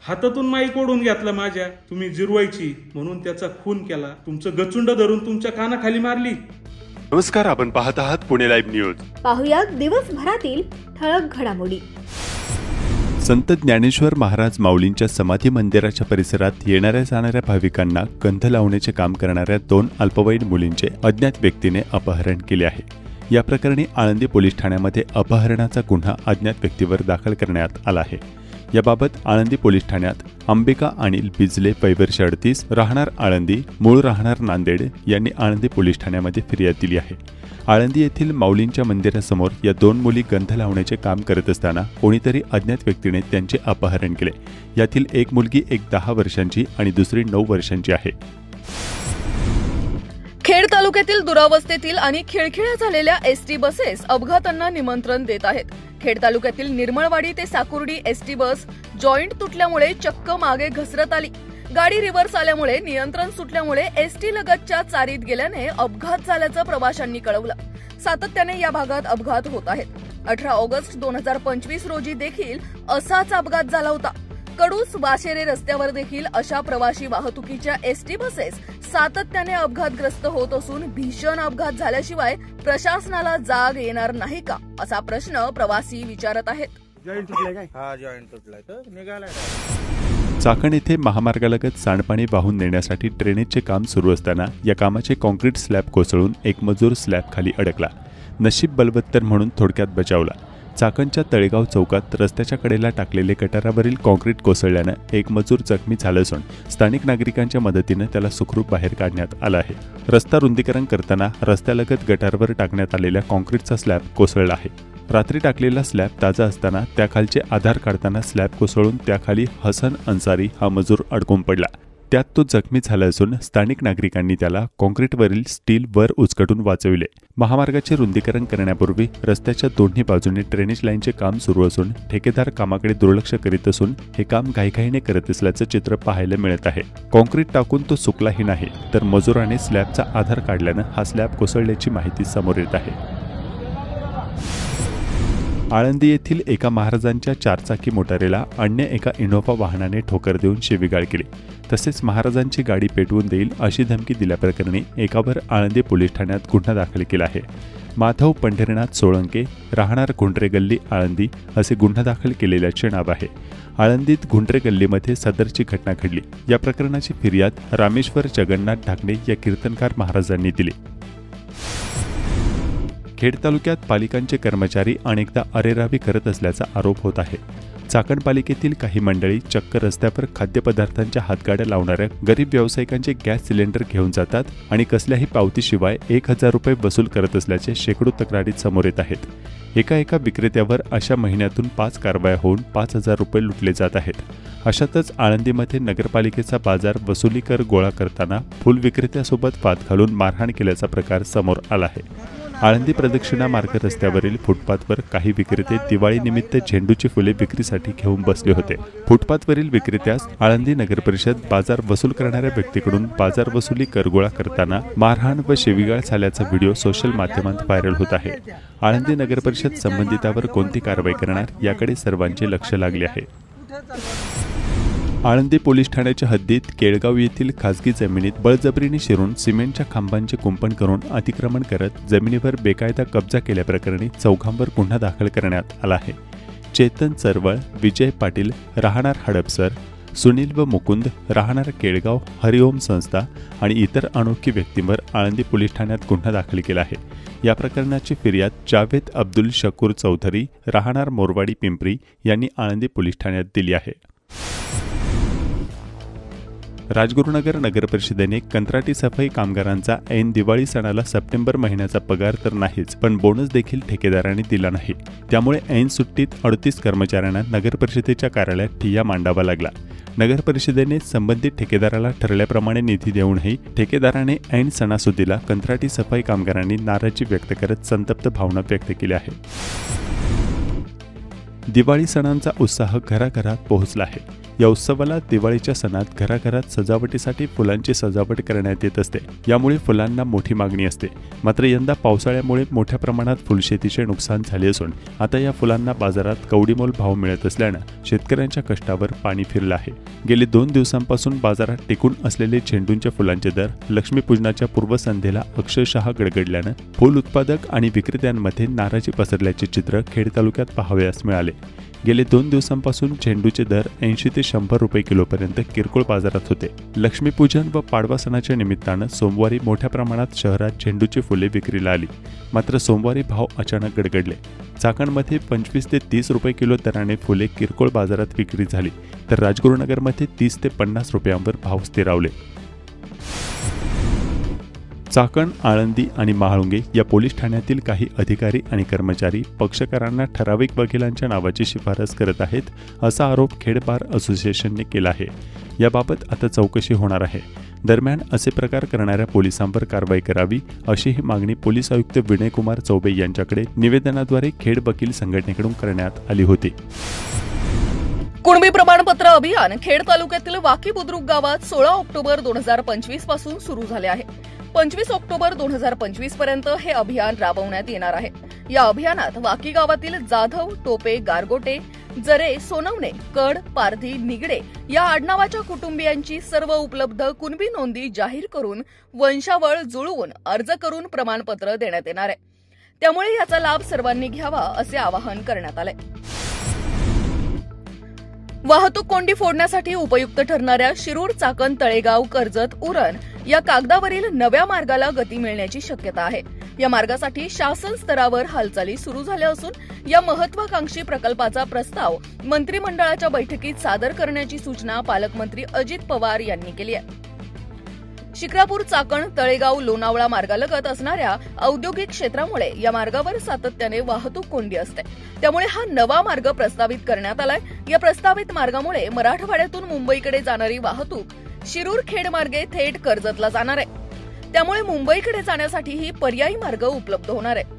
हातातून माईक ओढून घेतला माझ्या, तुम्ही जिरवायची म्हणून त्याचा खून केला, तुमचं गचुंड धरून तुमच्या कानाखाली मारली. नमस्कार, आपण पाहत आहात पुणे लाईव्ह न्यूज. पाहुया दिवसभरातील ठळक घडामोडी. संत ज्ञानेश्वर महाराज माऊलींच्या समाधी मंदिराच्या परिसरात येणाऱ्या जाणाऱ्या भाविकांना गंध लावण्याचे काम करणाऱ्या 2 अल्पवयीन मुलींचे अज्ञात व्यक्तीने अपहरण केले आहे. या प्रकरणी आळंदी पोलीस ठाण्यामध्ये अपहरणाचा गुन्हा अज्ञात व्यक्तीवर दाखल करण्यात आला आहे. याबाबत आळंदी पोलीस ठाण्यात अंबिका अनिल बिजले वय वर्ष 38 राहणार आळंदी मूळ राहणार नांदेड यांनी आळंदी पोलीस ठाण्यामध्ये फिर्याद दिली आहे. आळंदी येथील माऊलींच्या मंदिरासमोर या 2 मुली गंध लावण्याचे काम करत असताना कोणीतरी अज्ञात व्यक्तीने त्यांचे अपहरण केले. यातील एक मुलगी 10 वर्षांची आणि दुसरी 9 वर्षांची आहे. खेड तालुक्यातील दुरावस्थेतील आणि खिळखिळ्या झालेल्या एसटी बसेस अपघातांना निमंत्रण देत आहेत. खेड तालुक्यातील निर्मळवाडी ते साकुर्डी एसटी बस जॉईंट तुटल्यामुळे चक्क मागे घसरत आली. गाडी रिव्हर्स आल्यामुळे नियंत्रण सुटल्यामुळे एसटी लगतच्या चारीत गेल्याने अपघात झाल्याचं प्रवाशांनी कळवलं. सातत्याने या भागात अपघात होत आहेत. 18 ऑगस्ट 2025 रोजी देखील असाच अपघात झाला होता. कडूस वाशेरे रस्त्यावर देखील अशा प्रवासी वाहतुकीच्या एसटी बसेस सातत्याने अपघातग्रस्त होत असून भीषण अपघात झाल्याशिवाय प्रशासनाला जाग येणार नाही का, असा प्रश्न प्रवासी विचारत आहेत. चाकण येथे महामार्गालगत सांडपाणी वाहून नेण्यासाठी ड्रेनेजचे काम सुरू असताना या कामाचे कॉन्क्रीट स्लॅब कोसळून एक मजूर स्लॅब खाली अडकला. नशीब बलवत्तर म्हणून थोडक्यात बचावला. चाकणच्या तळेगाव चौकात रस्त्याच्या कडेला टाकलेले गटारावरील कॉन्क्रीट कोसळल्यानं एक मजूर जखमी झाला असून स्थानिक नागरिकांच्या मदतीनं त्याला सुखरूप बाहेर काढण्यात आलं आहे. रस्ता रुंदीकरण करताना रस्त्यालगत गटारवर टाकण्यात आलेल्या कॉन्क्रीटचा स्लॅब कोसळला आहे. रात्री टाकलेला स्लॅब ताजा असताना त्याखालचे आधार काढताना स्लॅब कोसळून त्याखाली हसन अन्सारी हा मजूर अडकून पडला. त्यात तो जखमी झाला असून स्थानिक नागरिकांनी त्याला कॉन्क्रीटवरील स्टील वर उचकटून वाचविले. महामार्गाचे रुंदीकरण करण्यापूर्वी रस्त्याच्या दोन्ही बाजूने ड्रेनेज लाईनचे काम सुरू असून ठेकेदार कामाकडे दुर्लक्ष करीत असून हे काम घाईघाईने करत असल्याचं चित्र पाहायला मिळत आहे. कॉन्क्रीट टाकून तो सुकलाही नाही, तर मजुराने स्लॅबचा आधार काढल्यानं हा स्लॅब कोसळल्याची माहिती समोर येत आहे. आळंदी येथील एका महाराजांच्या 4चाकी मोटारीला अन्य एका इनोव्हा वाहनाने ठोकर देऊन शिवीगाळ केली. तसेच महाराजांची गाडी पेटवून देईल अशी धमकी दिल्याप्रकरणी एकावर आळंदी पोलीस ठाण्यात गुन्हा दाखल केला आहे. माधव पंढरीनाथ सोळंके राहणार गुंडरे गल्ली आळंदी असे गुन्हा दाखल केलेल्याचे नाव आहे. आळंदीत गुंडरे गल्लीमध्ये सदरची घटना घडली. या प्रकरणाची फिर्याद रामेश्वर जगन्नाथ ढाकणे या कीर्तनकार महाराजांनी दिली. खेड तालुक्यात पालिकांचे कर्मचारी अनेकदा अरेरावी करत असल्याचा आरोप होत आहे. चाकण पालिकेतील काही मंडळी चक्क रस्त्यावर खाद्यपदार्थांच्या हातगाड्या लावणाऱ्या गरीब व्यावसायिकांचे गॅस सिलेंडर घेऊन जातात आणि कसल्याही पावतीशिवाय 1000 रुपये वसूल करत असल्याचे शेकडो तक्रारीत समोर येत आहेत. एका विक्रेत्यावर अशा महिन्यातून 5 कारवाया होऊन 5000 रुपये लुटले जात आहेत. अशातच आळंदीमध्ये नगरपालिकेचा बाजार वसुली कर गोळा करताना फुल विक्रेत्यासोबत वाद घालून मारहाण केल्याचा प्रकार समोर आला आहे. आळंदी प्रदक्षिणा मार्ग रस्त्यावरील फुटपाथवर काही विक्रेते दिवाळीनिमित्त झेंडूची फुले विक्रीसाठी घेऊन बसले होते. फुटपाथवरील विक्रेत्यास आळंदी नगरपरिषद बाजार वसूल करणाऱ्या व्यक्तीकडून बाजार वसुली कर गोळा करताना मारहाण व शिवीगाळ झाल्याचा व्हिडिओ सोशल माध्यमांत व्हायरल होत आहे. आळंदी नगरपरिषद संबंधितावर कोणती कारवाई करणार याकडे सर्वांचे लक्ष लागले आहे. आळंदी पोलीस ठाण्याच्या हद्दीत केळगाव येथील खासगी जमिनीत बळजबरीने शिरून सिमेंटच्या खांबांचे कुंपण करून अतिक्रमण करत जमिनीवर बेकायदा कब्जा केल्याप्रकरणी 4 गुन्हा दाखल करण्यात आला आहे. चेतन चरवळ, विजय पाटील राहणार हडपसर, सुनील व मुकुंद राहणार केळगाव हरिओम संस्था आणि इतर अनोळखी व्यक्तींवर आळंदी पोलीस ठाण्यात गुन्हा दाखल केला आहे. या प्रकरणाची फिर्याद जावेद अब्दुल शकूर चौधरी राहणार मोरवाडी पिंपरी यांनी आळंदी पोलीस ठाण्यात दिली आहे. राजगुरुनगर नगरपरिषदेने कंत्राटी सफाई कामगारांचा ऐन दिवाळी सणाला सप्टेंबर महिन्याचा पगार तर नाहीच, पण बोनस देखील ठेकेदारांनी दिला नाही. त्यामुळे ऐन सुट्टीत 38 कर्मचाऱ्यांना नगरपरिषदेच्या कार्यालयात ठिय्या मांडावा लागला. नगरपरिषदेने संबंधित ठेकेदाराला ठरल्याप्रमाणे निधी देऊनही ठेकेदाराने ऐन सणासुदीला कंत्राटी सफाई कामगारांनी नाराजी व्यक्त करत संतप्त भावना व्यक्त केल्या आहेत. दिवाळी सणांचा उत्साह घराघरात पोहोचला आहे. या उत्सवाला दिवाळीच्या सणात घराघरात सजावटीसाठी फुलांची सजावट करण्यात येत असते। यामुळे फुलांना मोठी मागणी असते। मात्र यंदा पावसाळ्यामुळे मोठ्या प्रमाणात फुलशेतीचे नुकसान झाले असून आता या फुलांना बाजारात कवडीमोल भाव मिळत असल्याने शेतकऱ्यांच्या कष्टावर पाणी फिरलं आहे। गेली 2 दिवसांपासून बाजारात टिकून असलेले झेंडूच्या फुलांचे दर लक्ष्मीपूजनाच्या पूर्वसंध्येला अक्षरशः गडगडल्याने फूल उत्पादक आणि विक्रेत्यांमध्ये नाराजी पसरल्याचे चित्र खेड तालुक्यात पाहावयास मिळाले। गेले 2 दिवसांपासून झेंडूचे दर 80 ते 100 रुपये किलोपर्यंत किरकोळ बाजारात होते। लक्ष्मीपूजन व पाडवा सणाच्या निमित्तानं सोमवारी मोठ्या प्रमाणात शहरात झेंडूची फुले विक्रीला आली। मात्र सोमवारी भाव अचानक गडगडले। चाकणमध्ये 25 ते 30 रुपये किलो दराने फुले किरकोळ बाजारात विक्री झाली, तर राजगुरुनगरमध्ये 30 ते 50 रुपयांवर भाव स्थिरावले। चाकण, आळंदी आणि महाळुंगे या पोलीस ठाण्यातील काही अधिकारी आणि कर्मचारी पक्षकारांना ठराविक वकिलांच्या नावाची शिफारस करत आहेत, असा आरोप खेड बार असोसिएशनने केला आहे। याबाबत आता चौकशी होणार आहे। दरम्यान असे प्रकार करणाऱ्या पोलिसांवर कारवाई करावी, अशी ही मागणी पोलीस आयुक्त विनयकुमार चौबे यांच्याकडे निवेदनाद्वारे खेड वकील संघटनेकडून करण्यात आली होती। कुणबी प्रमाणपत्र अभियान खेड तालुक्यातील वाकी बुद्रुक गावात 16 ऑक्टोबर 2025 पासून सुरू झाले आहे। 25 ऑक्टोबर 2025 पर्यंत हे अभियान राबवण्यात येणार आहे। या अभियानात वाकी गावातील जाधव, टोपे, गारगोटे, जरे, सोनवणे, कड, पारधी, निगडे या आडनावाच्या कुटुंबियांची सर्व उपलब्ध कुणबी नोंदी जाहीर करून वंशावळ जुळवून अर्ज करून प्रमाणपत्र देण्यात येणार आहे। त्यामुळे याचा लाभ सर्वांनी घ्यावा असे आवाहन करण्यात आले। वाहतूक कोंडी फोडण्यासाठी उपयुक्त ठरणाऱ्या शिरूर, चाकण, तळेगाव, कर्जत, उरण या कागदावरील नव्या मार्गाला गती मिळण्याची शक्यता आहे। या मार्गासाठी शासन स्तरावर हालचाली सुरू झाल्या असून या महत्वाकांक्षी प्रकल्पाचा प्रस्ताव मंत्रिमंडळाच्या बैठकीत सादर करण्याची सूचना पालकमंत्री अजित पवार यांनी केली आहे। शिक्रापूर, चाकण, तळेगाव, लोणावळा मार्गालगत असणाऱ्या औद्योगिक क्षेत्रामुळे या मार्गावर सातत्याने वाहतूक कोंडी असते। त्यामुळे हा नवा मार्ग प्रस्तावित करण्यात आलाय। या प्रस्तावित मार्गामुळे मराठवाड्यातून मुंबईकडे जाणारी वाहतूक शिरूर खेड मार्गे थेट कर्जतला जाणार आहे। त्यामुळे मुंबईकडे जाण्यासाठीही पर्यायी मार्ग उपलब्ध होणार आहे।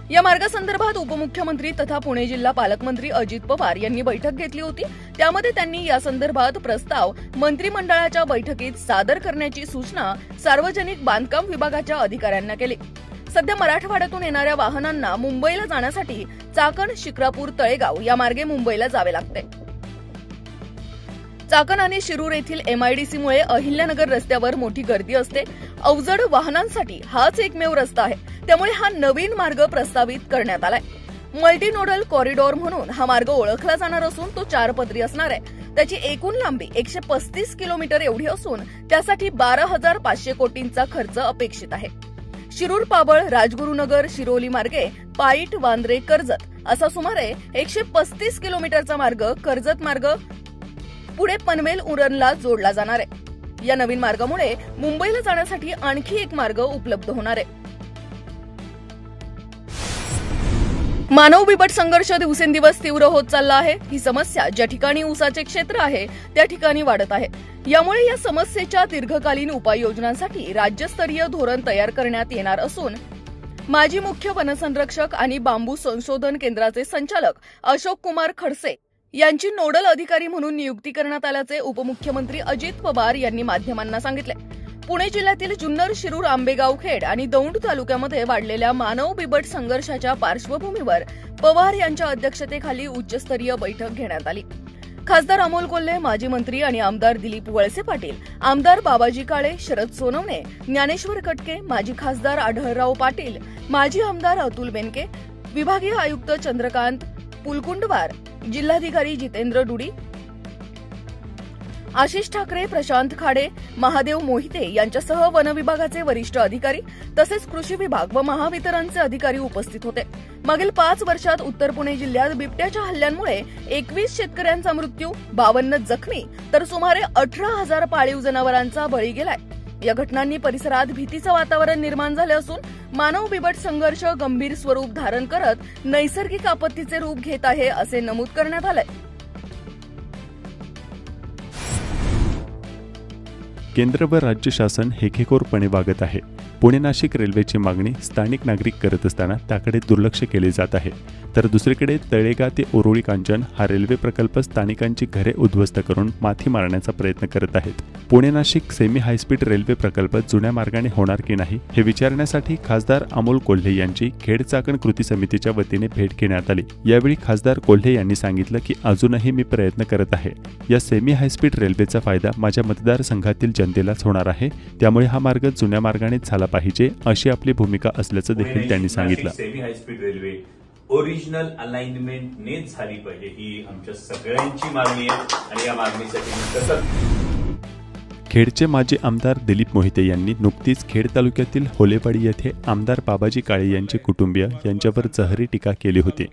या मार्गासंदर्भात उपमुख्यमंत्री तथा पुणे जिल्हा पालकमंत्री अजित पवार यांनी बैठक घेतली होती। त्यामध्ये त्यांनी यासंदर्भात प्रस्ताव मंत्रिमंडळाच्या बैठकीत सादर करण्याची सूचना सार्वजनिक बांधकाम विभागाच्या अधिकाऱ्यांना केली। सध्या मराठवाड्यातून येणाऱ्या वाहनांना मुंबईला जाण्यासाठी चाकण, शिक्रापूर, तळेगाव या मार्गे मुंबईला जावे लागते। चाकण आणि शिरूर येथील MIDCमुळे अहिल्यानगर रस्त्यावर मोठी गर्दी असते। अवजड वाहनांसाठी हाच एकमेव रस्ता आहे। त्यामुळे हा नवीन मार्ग प्रस्तावित करण्यात आलाय। मल्टी नोडल कॉरिडॉर म्हणून हा मार्ग ओळखला जाणार असून तो 4 पदरी असणार आहे। त्याची एकूण लांबी 135 किलोमीटर एवढी असून त्यासाठी 12,500 कोटींचा खर्च अपेक्षित आहे। शिरूर, पाबळ, राजगुरुनगर, शिरोली मार्गे पाईट, वांद्रे, कर्जत असा सुमारे 135 किलोमीटरचा मार्ग कर्जत मार्ग पुढे पनवेल, उरणला जोडला जाणार आहे। या नवीन मार्गामुळे मुंबईला जाण्यासाठी आणखी एक मार्ग उपलब्ध होणार आहे। मानव बिबट संघर्ष दिवसेंदिवस तीव्र होत चालला आहे। ही समस्या ज्या ठिकाणी ऊसाचे क्षेत्र आहे त्या ठिकाणी वाढत आहे। यामुळे या समस्येच्या दीर्घकालीन उपाययोजनांसाठी राज्यस्तरीय धोरण तयार करण्यात येणार असून माजी मुख्य वनसंरक्षक आणि बांबू संशोधन केंद्राचे संचालक अशोक कुमार खडसे यांची नोडल अधिकारी म्हणून नियुक्ती करण्यात आल्याचे उपमुख्यमंत्री अजित पवार यांनी माध्यमांना सांगितले। पुणे जिल्ह्यातील जुन्नर, शिरूर, आंबेगाव, खेड आणि दौंड तालुक्यामध्ये वाढलेल्या मानव बिबट संघर्षाच्या पार्श्वभूमीवर पवार यांच्या अध्यक्षतेखाली उच्चस्तरीय बैठक घेण्यात आली। खासदार अमोल कोल्हे, माजी मंत्री आणि आमदार दिलीप वळसे पाटील, आमदार बाबाजी काळे, शरद सोनवणे, ज्ञानेश्वर कटके, माजी खासदार आढळराव पाटील, माजी आमदार अतुल बेनके, विभागीय आयुक्त चंद्रकांत पुलकुंडवार, जिल्हाधिकारी जितेंद्र डुडी, आशिष ठाकरे, प्रशांत खाडे, महादेव मोहिते यांच्यासह वन विभागाचे वरिष्ठ अधिकारी तसेच कृषी विभाग व महावितरणचे अधिकारी उपस्थित होते। मागील 5 वर्षात उत्तर पुणे जिल्ह्यात बिबट्याच्या हल्ल्यांमुळे 21 शेतकऱ्यांचा मृत्यू, 52 जखमी तर सुमारे 18,000 पाळीव जनावरांचा बळी गेलाय। या घटनांनी परिसरात भीतीचं वातावरण निर्माण झाले असून मानव बिबट संघर्ष गंभीर स्वरूप धारण करत नैसर्गिक आपत्तीचे रूप घेत आहे असे नमूद करण्यात आले। केंद्र व राज्य शासन हेकेखोरपणे वागत आहे। पुणे नाशिक रेल्वेची मागणी स्थानिक नागरिक करत असताना त्याकडे दुर्लक्ष केले जात आहे। तर दुसरीकडे तळेगा ते उरोळी कांचन हा रेल्वे प्रकल्प स्थानिकांची घरे उद्ध्वस्त करून माथी मारण्याचा प्रयत्न करत आहेत. Pune Nashik semi high speed railway प्रकल्प जुन्या मार्गाने होणार की नाही हे विचारण्यासाठी खासदार अमोल कोल्हे यांची खेड चाकण कृती समितीच्या वतीने भेट घेण्यात आली. यावेळी खासदार कोल्हे यांनी सांगितलं की अजूनही मी प्रयत्न करत आहे. या सेमी हायस्पीड रेल्वेचा फायदा माझ्या मतदारसंघातील जनतेलाच होणार आहे. त्यामुळे हा मार्ग जुन्या मार्गानेच झाला पाहिजे अशी आपली भूमिका असल्याचं देखील त्यांनी सांगितलं. Semi high speed railway original alignment नेच झाली पाहिजे ही आमच्या सगळ्यांची मागणी आहे आणि या मागणीसाठी सतत. खेडचे माजी आमदार दिलीप मोहिते यांनी नुकतीच खेड तालुक्यातील होलेवाडी येथे आमदार बाबाजी काळे यांचे कुटुंबीय यांच्यावर जहरी टीका केली होती.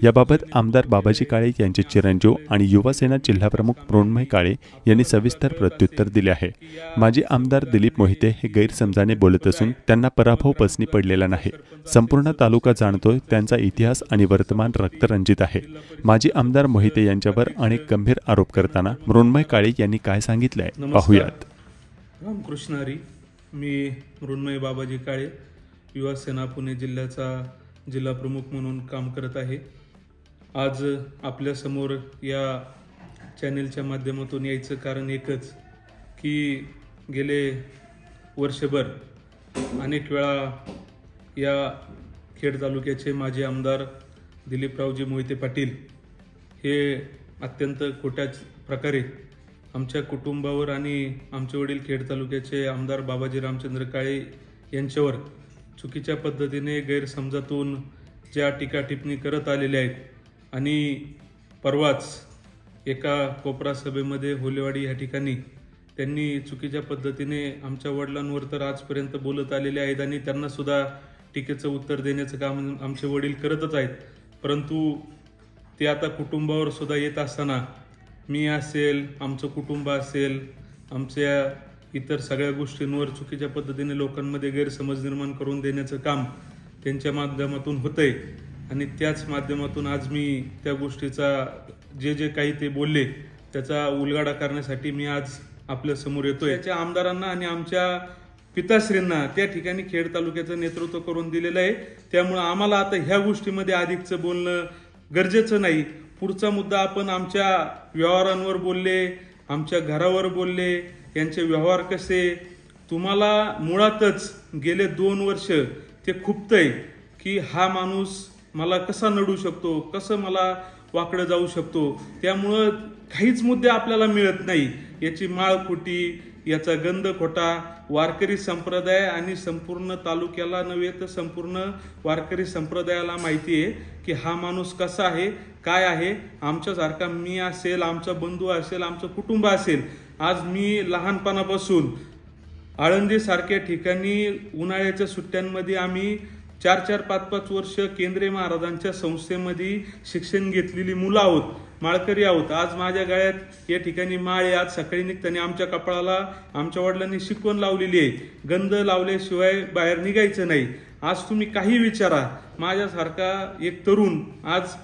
याबाबत आमदार बाबाजी काळे यांचे चिरंजीव आणि युवासेना जिल्हाप्रमुख मृण्मय काळे यांनी सविस्तर प्रत्युत्तर दिले आहे. माजी आमदार दिलीप मोहिते हे गैरसमजाने बोलत असून त्यांना पराभव पसनी पडलेला नाही. संपूर्ण तालुका जाणतोय त्यांचा इतिहास आणि वर्तमान रक्तरंजित आहे. माजी आमदार मोहिते यांच्यावर अनेक गंभीर आरोप करताना मृण्मय काळे यांनी काय सांगितलंय पाहूयात. रामकृष्ण हरी. मी मृण्मय बाबाजी काळे, युवासेना पुणे जिल्ह्याचा जिल्हा प्रमुख म्हणून काम करत आहे. आज आपल्यासमोर या चॅनेलच्या माध्यमातून यायचं कारण एकच की गेले वर्षभर अनेक वेळा या खेड तालुक्याचे माजी आमदार दिलीपरावजी मोहिते पाटील हे अत्यंत खोट्याच प्रकारे आमच्या कुटुंबावर आणि आमचे वडील खेड तालुक्याचे आमदार बाबाजी रामचंद्र काळे यांच्यावर चुकीच्या पद्धतीने गैरसमजातून ज्या टीका टिप्पणी करत आलेल्या आहेत आणि परवाच एका कोपरा सभेमध्ये होलेवाडी या ठिकाणी त्यांनी चुकीच्या पद्धतीने आमच्या वडिलांवर तर आजपर्यंत बोलत आलेले आहेत आणि त्यांना सुद्धा टीकेचं उत्तर देण्याचं काम आमचे वडील करतच आहेत. परंतु ते आता कुटुंबावर सुद्धा येत असताना मी असेल, आमचं कुटुंब असेल, आमच्या इतर सगळ्या गोष्टींवर चुकीच्या पद्धतीने लोकांमध्ये गैरसमज निर्माण करून देण्याचं काम त्यांच्या माध्यमातून होतंय आणि त्याच माध्यमातून आज मी त्या गोष्टीचा जे काही ते बोलले त्याचा उलगडा करण्यासाठी मी आज आपल्या समोर येतोय. त्याच्या आमदारांना आणि आमच्या पिताश्रींना त्या ठिकाणी खेड तालुक्याचं नेतृत्व करून दिलेलं आहे. त्यामुळे आम्हाला आता ह्या गोष्टीमध्ये अधिकचं बोलणं गरजेचं नाही. पुढचा मुद्दा आपण आमच्या व्यवहारांवर बोलले, आमच्या घरावर बोलले, यांचे व्यवहार कसे. तुम्हाला मुळातच गेले 2 वर्ष ते खुपतंय की हा माणूस मला कसा नडू शकतो, कसं मला वाकडं जाऊ शकतो. त्यामुळं काहीच मुद्दे आपल्याला मिळत नाही. याची माळ खोटी, याचा गंध खोटा. वारकरी संप्रदाय आणि संपूर्ण तालुक्याला नव्हे तर संपूर्ण वारकरी संप्रदायाला माहिती आहे की हा माणूस कसा आहे, काय आहे. आमच्यासारखा मी असेल, आमचा बंधू असेल, आमचं कुटुंब असेल. आज मी लहानपणापासून आळंदीसारख्या ठिकाणी उन्हाळ्याच्या सुट्ट्यांमध्ये आम्ही 4-4, 5-5 वर्ष केंद्रीय महाराजांच्या संस्थेमध्ये शिक्षण घेतलेली मुलं आहोत, माळकरी आहोत. आज माझ्या गळ्यात या ठिकाणी माळ आहे. आज सकाळी निघताना आमच्या कपाळाला आमच्या वडिलांनी शिकवण लावलेली आहे, गंध लावल्याशिवाय बाहेर निघायचं नाही. आज तुम्ही काही विचारा, माझ्यासारखा एक तरुण आज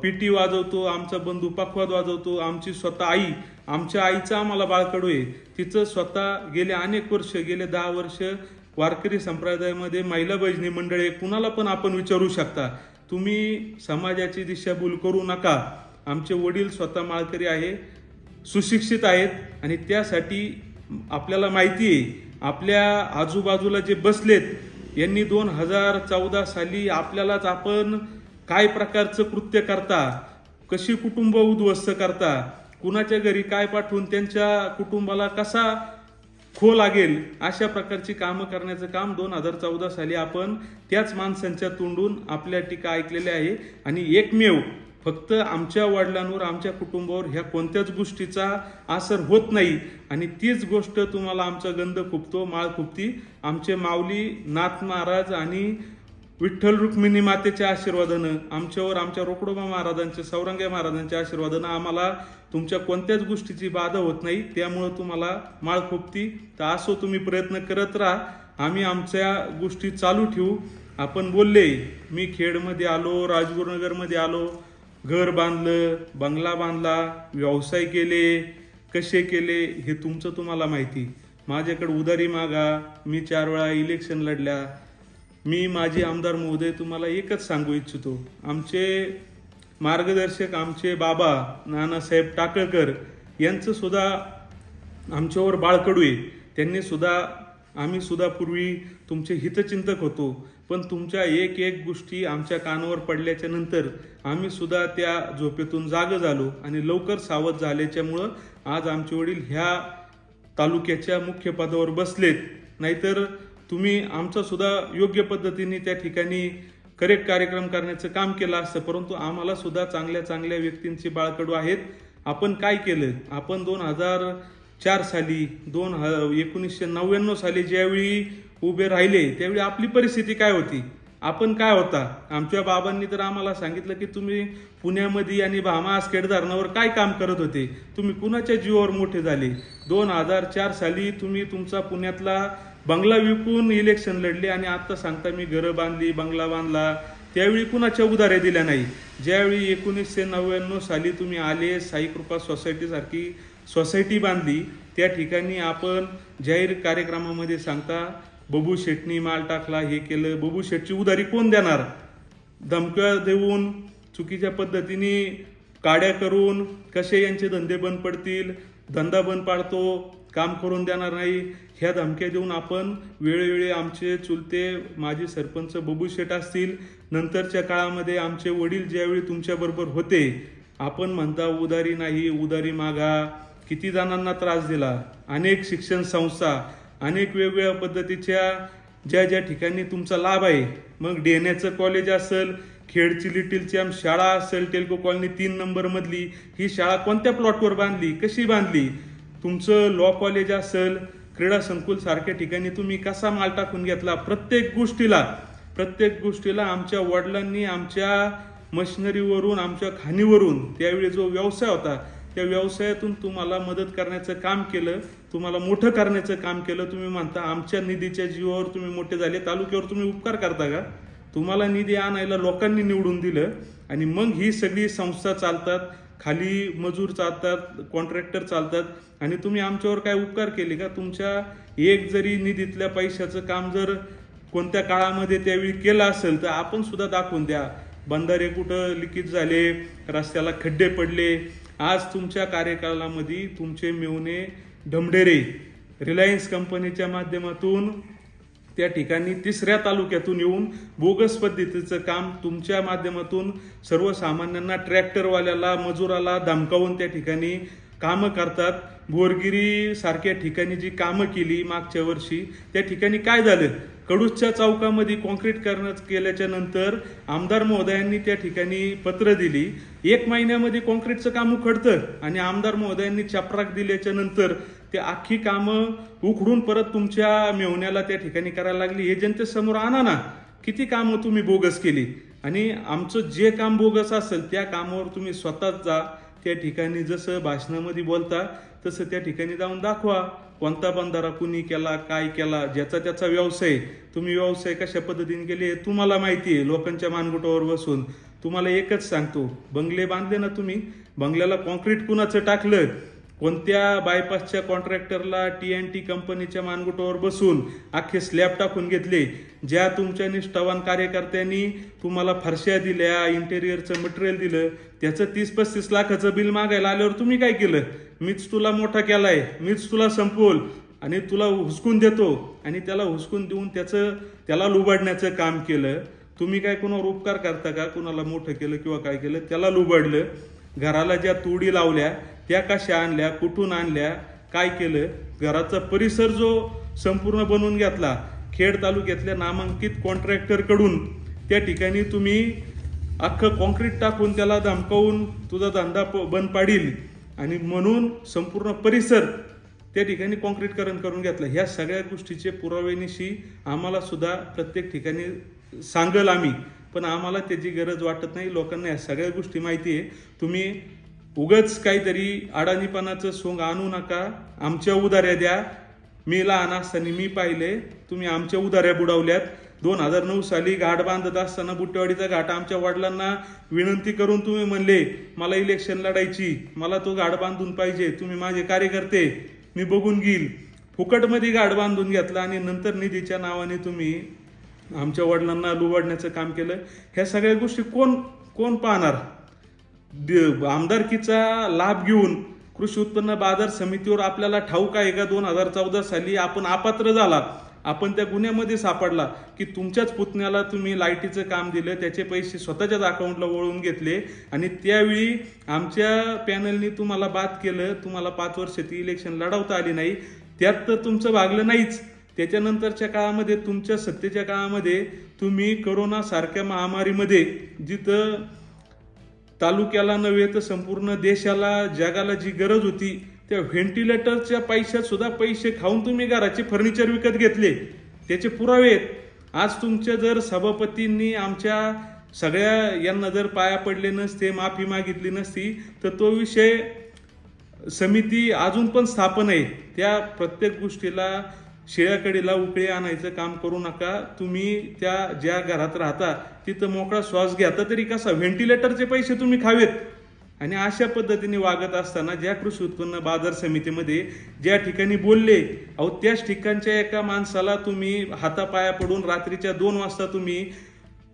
पिटी वाजवतो, आमचा बंधू पखवाद वाजवतो. आमची स्वतः आई, आमच्या आईचा आम्हाला बाळकडू आहे. तिचं स्वतः गेले अनेक वर्ष, गेले 10 वर्ष वारकरी संप्रदायामध्ये महिला भजनी मंडळ आहे. कुणाला पण आपण विचारू शकता. तुम्ही समाजाची दिशाभूल करू नका. आमचे वडील स्वतः माळकरी आहे, सुशिक्षित आहेत आणि त्यासाठी आपल्याला माहिती आहे आपल्या आजूबाजूला जे बसलेत यांनी 2014 साली आपल्यालाच आपण काय प्रकारचं कृत्य करता, कशी कुटुंब उद्ध्वस्त करता, कुणाच्या घरी काय पाठवून त्यांच्या कुटुंबाला कसा खो लागेल अशा प्रकारची कामं करण्याचं काम 2014 साली आपण त्याच माणसांच्या तोंडून आपल्या टीका ऐकलेल्या आहे. आणि एकमेव फक्त आमच्या वडिलांवर, आमच्या कुटुंबावर ह्या कोणत्याच गोष्टीचा असर होत नाही आणि तीच गोष्ट तुम्हाला आमचा गंध खुपतो, माळ खुपती. आमचे माऊली नाथ महाराज आणि विठ्ठल रुक्मिणी मातेच्या आशीर्वादानं आमच्यावर, आमच्या रोकडोबा महाराजांच्या, सौरंग्या महाराजांच्या आशीर्वादानं आम्हाला तुमच्या कोणत्याच गोष्टीची बाधा होत नाही. त्यामुळं तुम्हाला माळ खुपती. तर असो तुम्ही प्रयत्न करत राहा. आम्ही आमच्या गोष्टी चालू ठेवू. आपण बोलले, मी खेडमध्ये आलो, राजगुरुनगरमध्ये आलो, घर बांधलं, बंगला बांधला, व्यवसाय केले, कसे केले हे तुमचं तुम्हाला माहिती. माझ्याकडे उधारी मागा. मी 4 वेळा इलेक्शन लढल्या. मी माजी आमदार महोदय तुम्हाला एकच सांगू इच्छितो, आमचे मार्गदर्शक आमचे बाबा नानासाहेब टाकळकर यांचं सुद्धा आमच्यावर बाळकडू आहे. त्यांनी सुद्धा आम्ही सुद्धा पूर्वी तुमचे हितचिंतक होतो, पण तुमच्या एक एक गोष्टी आमच्या कानावर पडल्याच्या नंतर आम्ही सुद्धा त्या झोपेतून जाग झालो आणि लवकर सावध झाल्याच्यामुळं आज आमचे वडील ह्या तालुक्याच्या मुख्य पदावर बसलेत. नाहीतर तुम्ही आमचा सुद्धा योग्य पद्धतीने त्या ठिकाणी करेक्ट कार्यक्रम करण्याचं काम केलं असतं, परंतु आम्हाला सुद्धा चांगल्या चांगल्या व्यक्तींची बाळकडू आहेत. आपण काय केलं, आपण 2004 साली 1999 साली ज्यावेळी उभे राहिले त्यावेळी आपली परिस्थिती काय होती, आपण काय होता. आमच्या बाबांनी तर आम्हाला सांगितलं की तुम्ही पुण्यामध्ये आणि भामा आसखेड धरणावर काय काम करत होते, तुम्ही कुणाच्या जीवावर मोठे झाले. 2004 साली तुम्ही तुमचा पुण्यातला बंगला विकून इलेक्शन लढले आणि आता सांगता मी घरं बांधली, बंगला बांधला. त्यावेळी कुणाच्या उधाऱ्या दिल्या नाही. ज्यावेळी 1999 साली तुम्ही आले, साई कृपा सोसायटी सारखी सोसायटी बांधली, त्या ठिकाणी आपण जाहीर कार्यक्रमामध्ये सांगता बबू शेटनी माल टाकला, हे केलं. बबू शेटची उधारी कोण देणार, धमक्या देऊन चुकीच्या पद्धतीने काड्या करून कसे यांचे धंदे बंद पडतील, धंदा बंद पाडतो, काम करून देणार नाही, ह्या धमक्या देऊन आपण वेळोवेळी आमचे चुलते माजी सरपंच बबू शेट असतील, नंतरच्या काळामध्ये आमचे वडील ज्यावेळी तुमच्याबरोबर होते, आपण म्हणता उधारी नाही, उधारी मागा. किती जणांना त्रास दिला. अनेक शिक्षण संस्था, अनेक वेगवेगळ्या पद्धतीच्या ज्या ज्या ठिकाणी तुमचा लाभ आहे, मग डेण्याचं कॉलेज असेल, खेडची लिटिल चॅम्प शाळा असेल, टेल्को कॉलनी 3 नंबर मधली ही शाळा कोणत्या प्लॉटवर बांधली, कशी बांधली, तुमचं लॉ कॉलेज असेल, क्रीडा संकुल सारख्या ठिकाणी तुम्ही कसा माल टाकून घेतला. प्रत्येक गोष्टीला आमच्या वडिलांनी आमच्या मशिनरीवरून, आमच्या खाणीवरून त्यावेळी जो व्यवसाय होता त्या व्यवसायातून तुम्हाला मदत करण्याचं काम केलं, तुम्हाला मोठं करण्याचं काम केलं. तुम्ही म्हणता आमच्या निधीच्या जीवावर तुम्ही मोठे झाले, तालुक्यावर तुम्ही उपकार करता का. तुम्हाला निधी आणायला लोकांनी निवडून दिलं आणि मग ही सगळी संस्था चालतात, खाली मजूर चालतात, कॉन्ट्रॅक्टर चालतात आणि तुम्ही आमच्यावर काय उपकार केले का. तुमच्या एक जरी निधीतल्या पैशाचं काम जर कोणत्या काळामध्ये त्यावेळी केलं असेल तर आपण सुद्धा दाखवून द्या. बंधारे कुठं लिकेज झाले, रस्त्याला खड्डे पडले. आज तुमच्या कार्यकालामध्ये तुमचे मेवणे ढमढेरे रिलायन्स कंपनीच्या माध्यमातून त्या ठिकाणी 3ऱ्या तालुक्यातून येऊन बोगस पद्धतीचं काम तुमच्या माध्यमातून सर्वसामान्यांना, ट्रॅक्टरवाल्याला, मजुराला धमकावून त्या ठिकाणी कामं करतात. बोरगिरी सारख्या ठिकाणी जी कामं केली मागच्या वर्षी, त्या ठिकाणी काय झालं, कडूसच्या चौकामध्ये कॉन्क्रीट केल्याच्या नंतर आमदार महोदयांनी त्या ठिकाणी पत्र दिली, 1 महिन्यामध्ये कॉन्क्रीटचं काम उखडतं आणि आमदार महोदयांनी चपराक दिल्याच्या नंतर ते अख्खी कामं उखडून परत तुमच्या मेवण्याला त्या ठिकाणी करायला लागली. हे जनतेसमोर आणा ना, किती कामं तुम्ही बोगस केली. आणि आमचं जे काम बोगस असेल त्या कामावर तुम्ही स्वतःच जा, त्या ठिकाणी जसं भाषणामध्ये बोलता तसं त्या ठिकाणी जाऊन दाखवा. कोणता बंधारा कुणी केला, काय केला, ज्याचा त्याचा व्यवसाय, तुम्ही व्यवसाय कशा पद्धतीने केले तुम्हाला माहिती आहे. लोकांच्या मानगुटावर बसून तुम्हाला एकच सांगतो, बंगले बांधले ना तुम्ही, बंगल्याला कॉन्क्रीट कुणाचं टाकलं, कोणत्या बायपासच्या कॉन्ट्रॅक्टरला TNT कंपनीच्या मानगुटावर बसून अख्खे स्लॅब टाकून घेतले. ज्या तुमच्या निष्ठावान कार्यकर्त्यांनी तुम्हाला फरश्या दिल्या, इंटेरियरचं मटेरियल दिलं, त्याचं 30-35 लाखाचं बिल मागायला आल्यावर तुम्ही काय केलं, मीच तुला मोठा केलाय, मीच तुला संपवल आणि तुला हुसकून देतो आणि त्याला हुसकून देऊन त्याला लुबाडण्याचं काम केलं. तुम्ही काय कुणावर उपकार करता का, कुणाला मोठं केलं किंवा काय केलं, त्याला लुबाडलं. घराला ज्या तोडी लावल्या त्या कशा आणल्या, कुठून आणल्या, काय केलं, घराचा परिसर जो संपूर्ण बनवून घेतला खेड तालुक्यातल्या नामांकित कॉन्ट्रॅक्टर कडून, त्या ठिकाणी तुम्ही अख्खं कॉन्क्रीट टाकून त्याला धमकावून तुझा धंदा बंद पाडील आणि म्हणून संपूर्ण परिसर त्या ठिकाणी कॉन्क्रीटकरण करून घेतलं. ह्या सगळ्या गोष्टीचे पुराव्यानिशी आम्हाला सुद्धा प्रत्येक ठिकाणी सांगल आम्ही, पण आम्हाला त्याची गरज वाटत नाही. लोकांना या सगळ्या गोष्टी माहिती आहे. तुम्ही उगाच काहीतरी अडाणीपणाचं सोंग आणू नका. आमच्या उधाऱ्या द्या. मी लहान असताना मी पाहिले तुम्ही आमच्या उधाऱ्या बुडवल्यात. 2009 साली घाट बांधत असताना बुट्टेवाडीचा घाट आमच्या वडिलांना विनंती करून तुम्ही म्हणले मला इलेक्शन लढायची, मला तो घाट बांधून पाहिजे, तुम्ही माझे कार्यकर्ते, मी बघून घेईल. फुकटमध्ये घाट बांधून घेतला आणि नंतर निधीच्या नावाने तुम्ही आमच्या वडिलांना लुबाडण्याचं काम केलं. ह्या सगळ्या गोष्टी कोण पाहणार? आमदारकीचा लाभ घेऊन कृषी उत्पन्न बाजार समितीवर आपल्याला ठाऊक आहे का 2014 साली आपण अपात्र झाला, आपण त्या गुन्ह्यामध्ये सापडला की तुमच्याच पुतण्याला तुम्ही लाईटीचं काम दिलं, त्याचे पैसे स्वतःच्याच अकाउंटला वळवून घेतले आणि त्यावेळी आमच्या पॅनलनी तुम्हाला बाद केलं. तुम्हाला 5 वर्ष ती इलेक्शन लढवता आली नाही. त्यात तर तुमचं भागलं नाहीच. त्याच्यानंतरच्या काळामध्ये तुमच्या सत्तेच्या काळामध्ये तुम्ही कोरोना सारख्या महामारीमध्ये जिथं तालुक्याला नव्हे तर संपूर्ण देशाला जगाला जी गरज होती त्या व्हेंटिलेटरच्या पैशात सुद्धा पैसे खाऊन तुम्ही घराचे फर्निचर विकत घेतले. त्याचे पुरावे आहेत. आज तुमच्या जर सभापतींनी आमच्या सगळ्या यांना जर पाया पडले नसते, माफी मागितली नसती तर तो विषय समिती अजून पण स्थापन आहे. त्या प्रत्येक गोष्टीला शिळ्याकडीला उकळी आणायचं काम करू नका. तुम्ही त्या ज्या घरात राहता तिथं मोकळा श्वास घ्याता तरी कसा, व्हेंटिलेटरचे पैसे तुम्ही खावेत. आणि अशा पद्धतीने वागत असताना ज्या कृषी उत्पन्न बाजार समितीमध्ये ज्या ठिकाणी बोलले, अहो त्याच ठिकाणच्या एका माणसाला तुम्ही हातापाया पडून रात्रीच्या 2 वाजता तुम्ही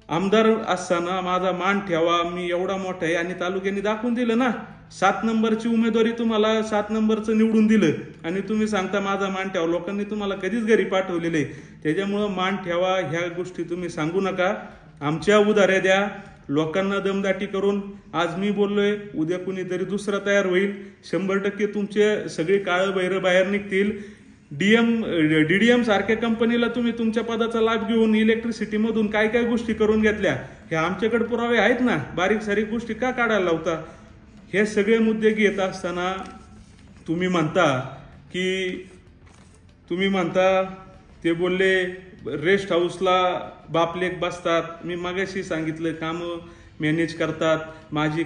आमदार असताना माझा मान ठेवा, मी एवढा मोठा आहे, आणि तालुक्याने दाखवून दिलं ना. 7 नंबरची उमेदवारी तुम्हाला 7 नंबरचं निवडून दिलं आणि तुम्ही सांगता माझा मान ठेवा. लोकांनी तुम्हाला कधीच घरी पाठवलेलं आहे. त्याच्यामुळं मान ठेवा ह्या गोष्टी तुम्ही सांगू नका. आमच्या उधाऱ्या द्या. लोकांना दमदाटी करून आज मी बोललोय, उद्या कुणीतरी दुसरा तयार होईल. 100% तुमचे सगळे काळं बहिरं बाहेर निघतील. DDM सारख्या कंपनीला तुम्ही तुमच्या पदाचा लाभ घेऊन इलेक्ट्रिसिटी मधून काय काय गोष्टी करून घेतल्या हे आमच्याकडे पुरावे आहेत ना. बारीक सारीक गोष्टी का काढायला लावता? हे सगळे मुद्दे घेत असताना तुम्ही म्हणता ते बोलले रेस्ट हाऊसला बापलेक बसतात. मी मगाशी सांगितलं कामं मॅनेज करतात, माझी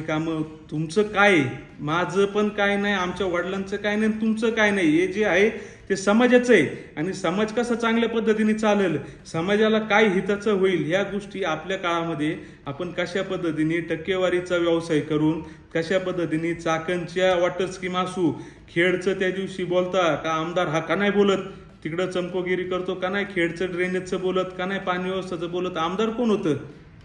कामं. तुमचं काय? माझं पण काय नाही, आमच्या वडिलांचं काय नाही, तुमचं काय नाही. हे जे आहे ते समाजाचं आहे आणि समाज कसा चांगल्या पद्धतीने चालेल, समाजाला काय हिताचं होईल ह्या गोष्टी आपल्या काळामध्ये आपण कशा पद्धतीने टक्केवारीचा व्यवसाय करून, कशा पद्धतीने चाकणच्या वॉटर स्कीम असू, खेडचं त्या दिवशी बोलता का आमदार हा का नाही बोलत, तिकडं चमकोगिरी करतो का नाही, खेडचं ड्रेनेजचं बोलत का नाही, पाणी व्यवस्थेचं बोलत. आमदार कोण होतं?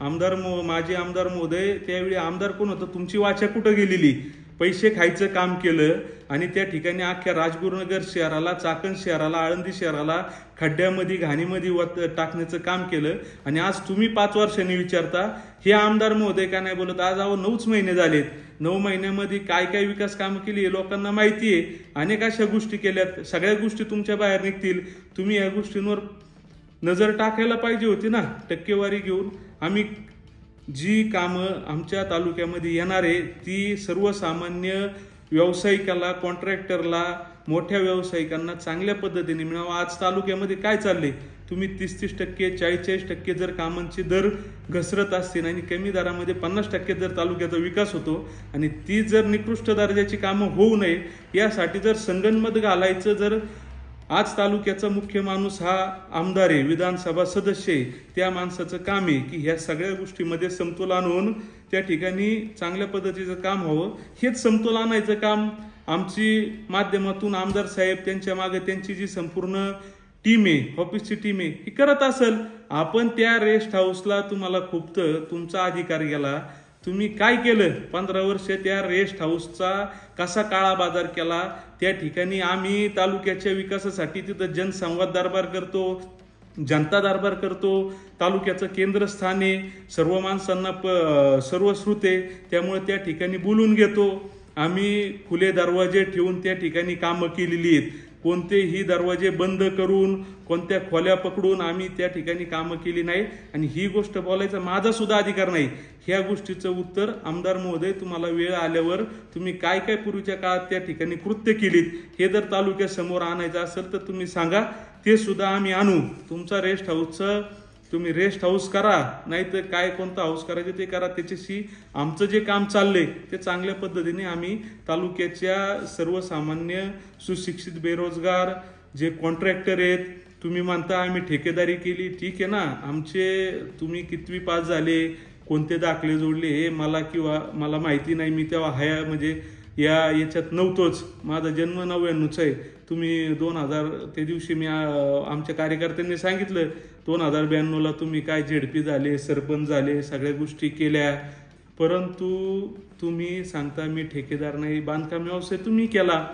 माजी आमदार महोदय त्यावेळी आमदार कोण होतं? तुमची वाचा कुठं गेलेली? पैसे खायचं काम केलं आणि त्या ठिकाणी अख्ख्या राजगुरुनगर शहराला, चाकण शहराला, आळंदी शहराला खड्ड्यामध्ये घाणीमध्ये टाकण्याचं काम केलं. आणि आज तुम्ही 5 वर्षांनी विचारता हे आमदार महोदय का नाही बोलत? आज 9च महिने झालेत. 9 महिन्यामध्ये काय काय विकास कामं केली हे लोकांना माहिती आहे. अनेक अशा गोष्टी केल्यात. सगळ्या गोष्टी तुमच्या बाहेर निघतील. तुम्ही या गोष्टींवर नजर टाकायला पाहिजे होती ना. टक्केवारी घेऊन आम्ही जी कामं आमच्या तालुक्यामध्ये येणार आहे ती सर्वसामान्य व्यावसायिकाला, कॉन्ट्रॅक्टरला, मोठ्या व्यावसायिकांना चांगल्या पद्धतीने मिळावं. आज तालुक्यामध्ये काय चाललंय? तुम्ही 30-30%, 40-40% जर कामांचे दर घसरत असतील आणि कमी दरामध्ये 50% जर तालुक्याचा विकास होतो आणि ती जर निकृष्ट दर्जाची कामं होऊ नये यासाठी जर संगनमत घालायचं, जर आज तालुक्याचा मुख्य माणूस हा आमदार आहे, विधानसभा सदस्य आहे, त्या माणसाचं काम आहे की ह्या सगळ्या गोष्टीमध्ये समतोल आणून त्या ठिकाणी चांगल्या पद्धतीचं काम व्हावं. हेच समतोल आणायचं काम आमची माध्यमातून आमदार साहेब, त्यांच्या मागे त्यांची जी संपूर्ण टीम आहे, ऑफिसची टीम आहे, ही करत असेल. आपण त्या रेस्ट हाऊसला तुम्हाला खूपतं, तुमचा अधिकार गेला. तुम्ही काय केलं? 15 वर्ष त्या रेस्ट हाऊसचा कसा काळा बाजार केला. त्या ठिकाणी आम्ही तालुक्याच्या विकासासाठी तिथं जनसंवाद दरबार करतो, जनता दरबार करतो. तालुक्याचं केंद्रस्थान आहे, सर्व माणसांना सर्वश्रुत आहे, त्यामुळे त्या ठिकाणी बोलून घेतो. आम्ही खुले दरवाजे ठेवून त्या ठिकाणी कामं केलेली आहेत. कोणतेही दरवाजे बंद करून, कोणत्या खोल्या पकडून आम्ही त्या ठिकाणी कामं केली नाही. आणि ही गोष्ट बोलायचा माझा सुद्धा अधिकार नाही. ह्या गोष्टीचं उत्तर आमदार महोदय तुम्हाला वेळ आल्यावर तुम्ही काय काय पूर्वीच्या काळात त्या ठिकाणी कृत्य केलीत हे जर तालुक्यासमोर आणायचं असेल तर तुम्ही सांगा, ते सुद्धा आम्ही आणू. तुमचा रेस्ट हाऊसचं तुम्ही रेस्ट हाऊस करा, नाहीतर काय कोणतं हाऊस करायचं ते करा. त्याच्याशी आमचं जे काम चाललंय ते चांगल्या पद्धतीने आम्ही तालुक्याच्या सर्वसामान्य सुशिक्षित बेरोजगार जे कॉन्ट्रॅक्टर आहेत, तुम्ही म्हणता आम्ही ठेकेदारी केली, ठीक आहे ना. आमचे तुम्ही कितवी पास झाले, कोणते दाखले जोडले हे मला माहिती नाही. मी तेव्हा म्हणजे याच्यात नव्हतोच. माझा जन्म 99चा आहे. तुम्ही 2000 त्या दिवशी मी आमच्या कार्यकर्त्यांनी सांगितलं 2092ला तुम्ही काय झेडपी झाले, सरपंच झाले, सगळ्या गोष्टी केल्या, परंतु तुम्ही सांगता मी ठेकेदार नाही, बांधकाम व्यवसाय तुम्ही केला.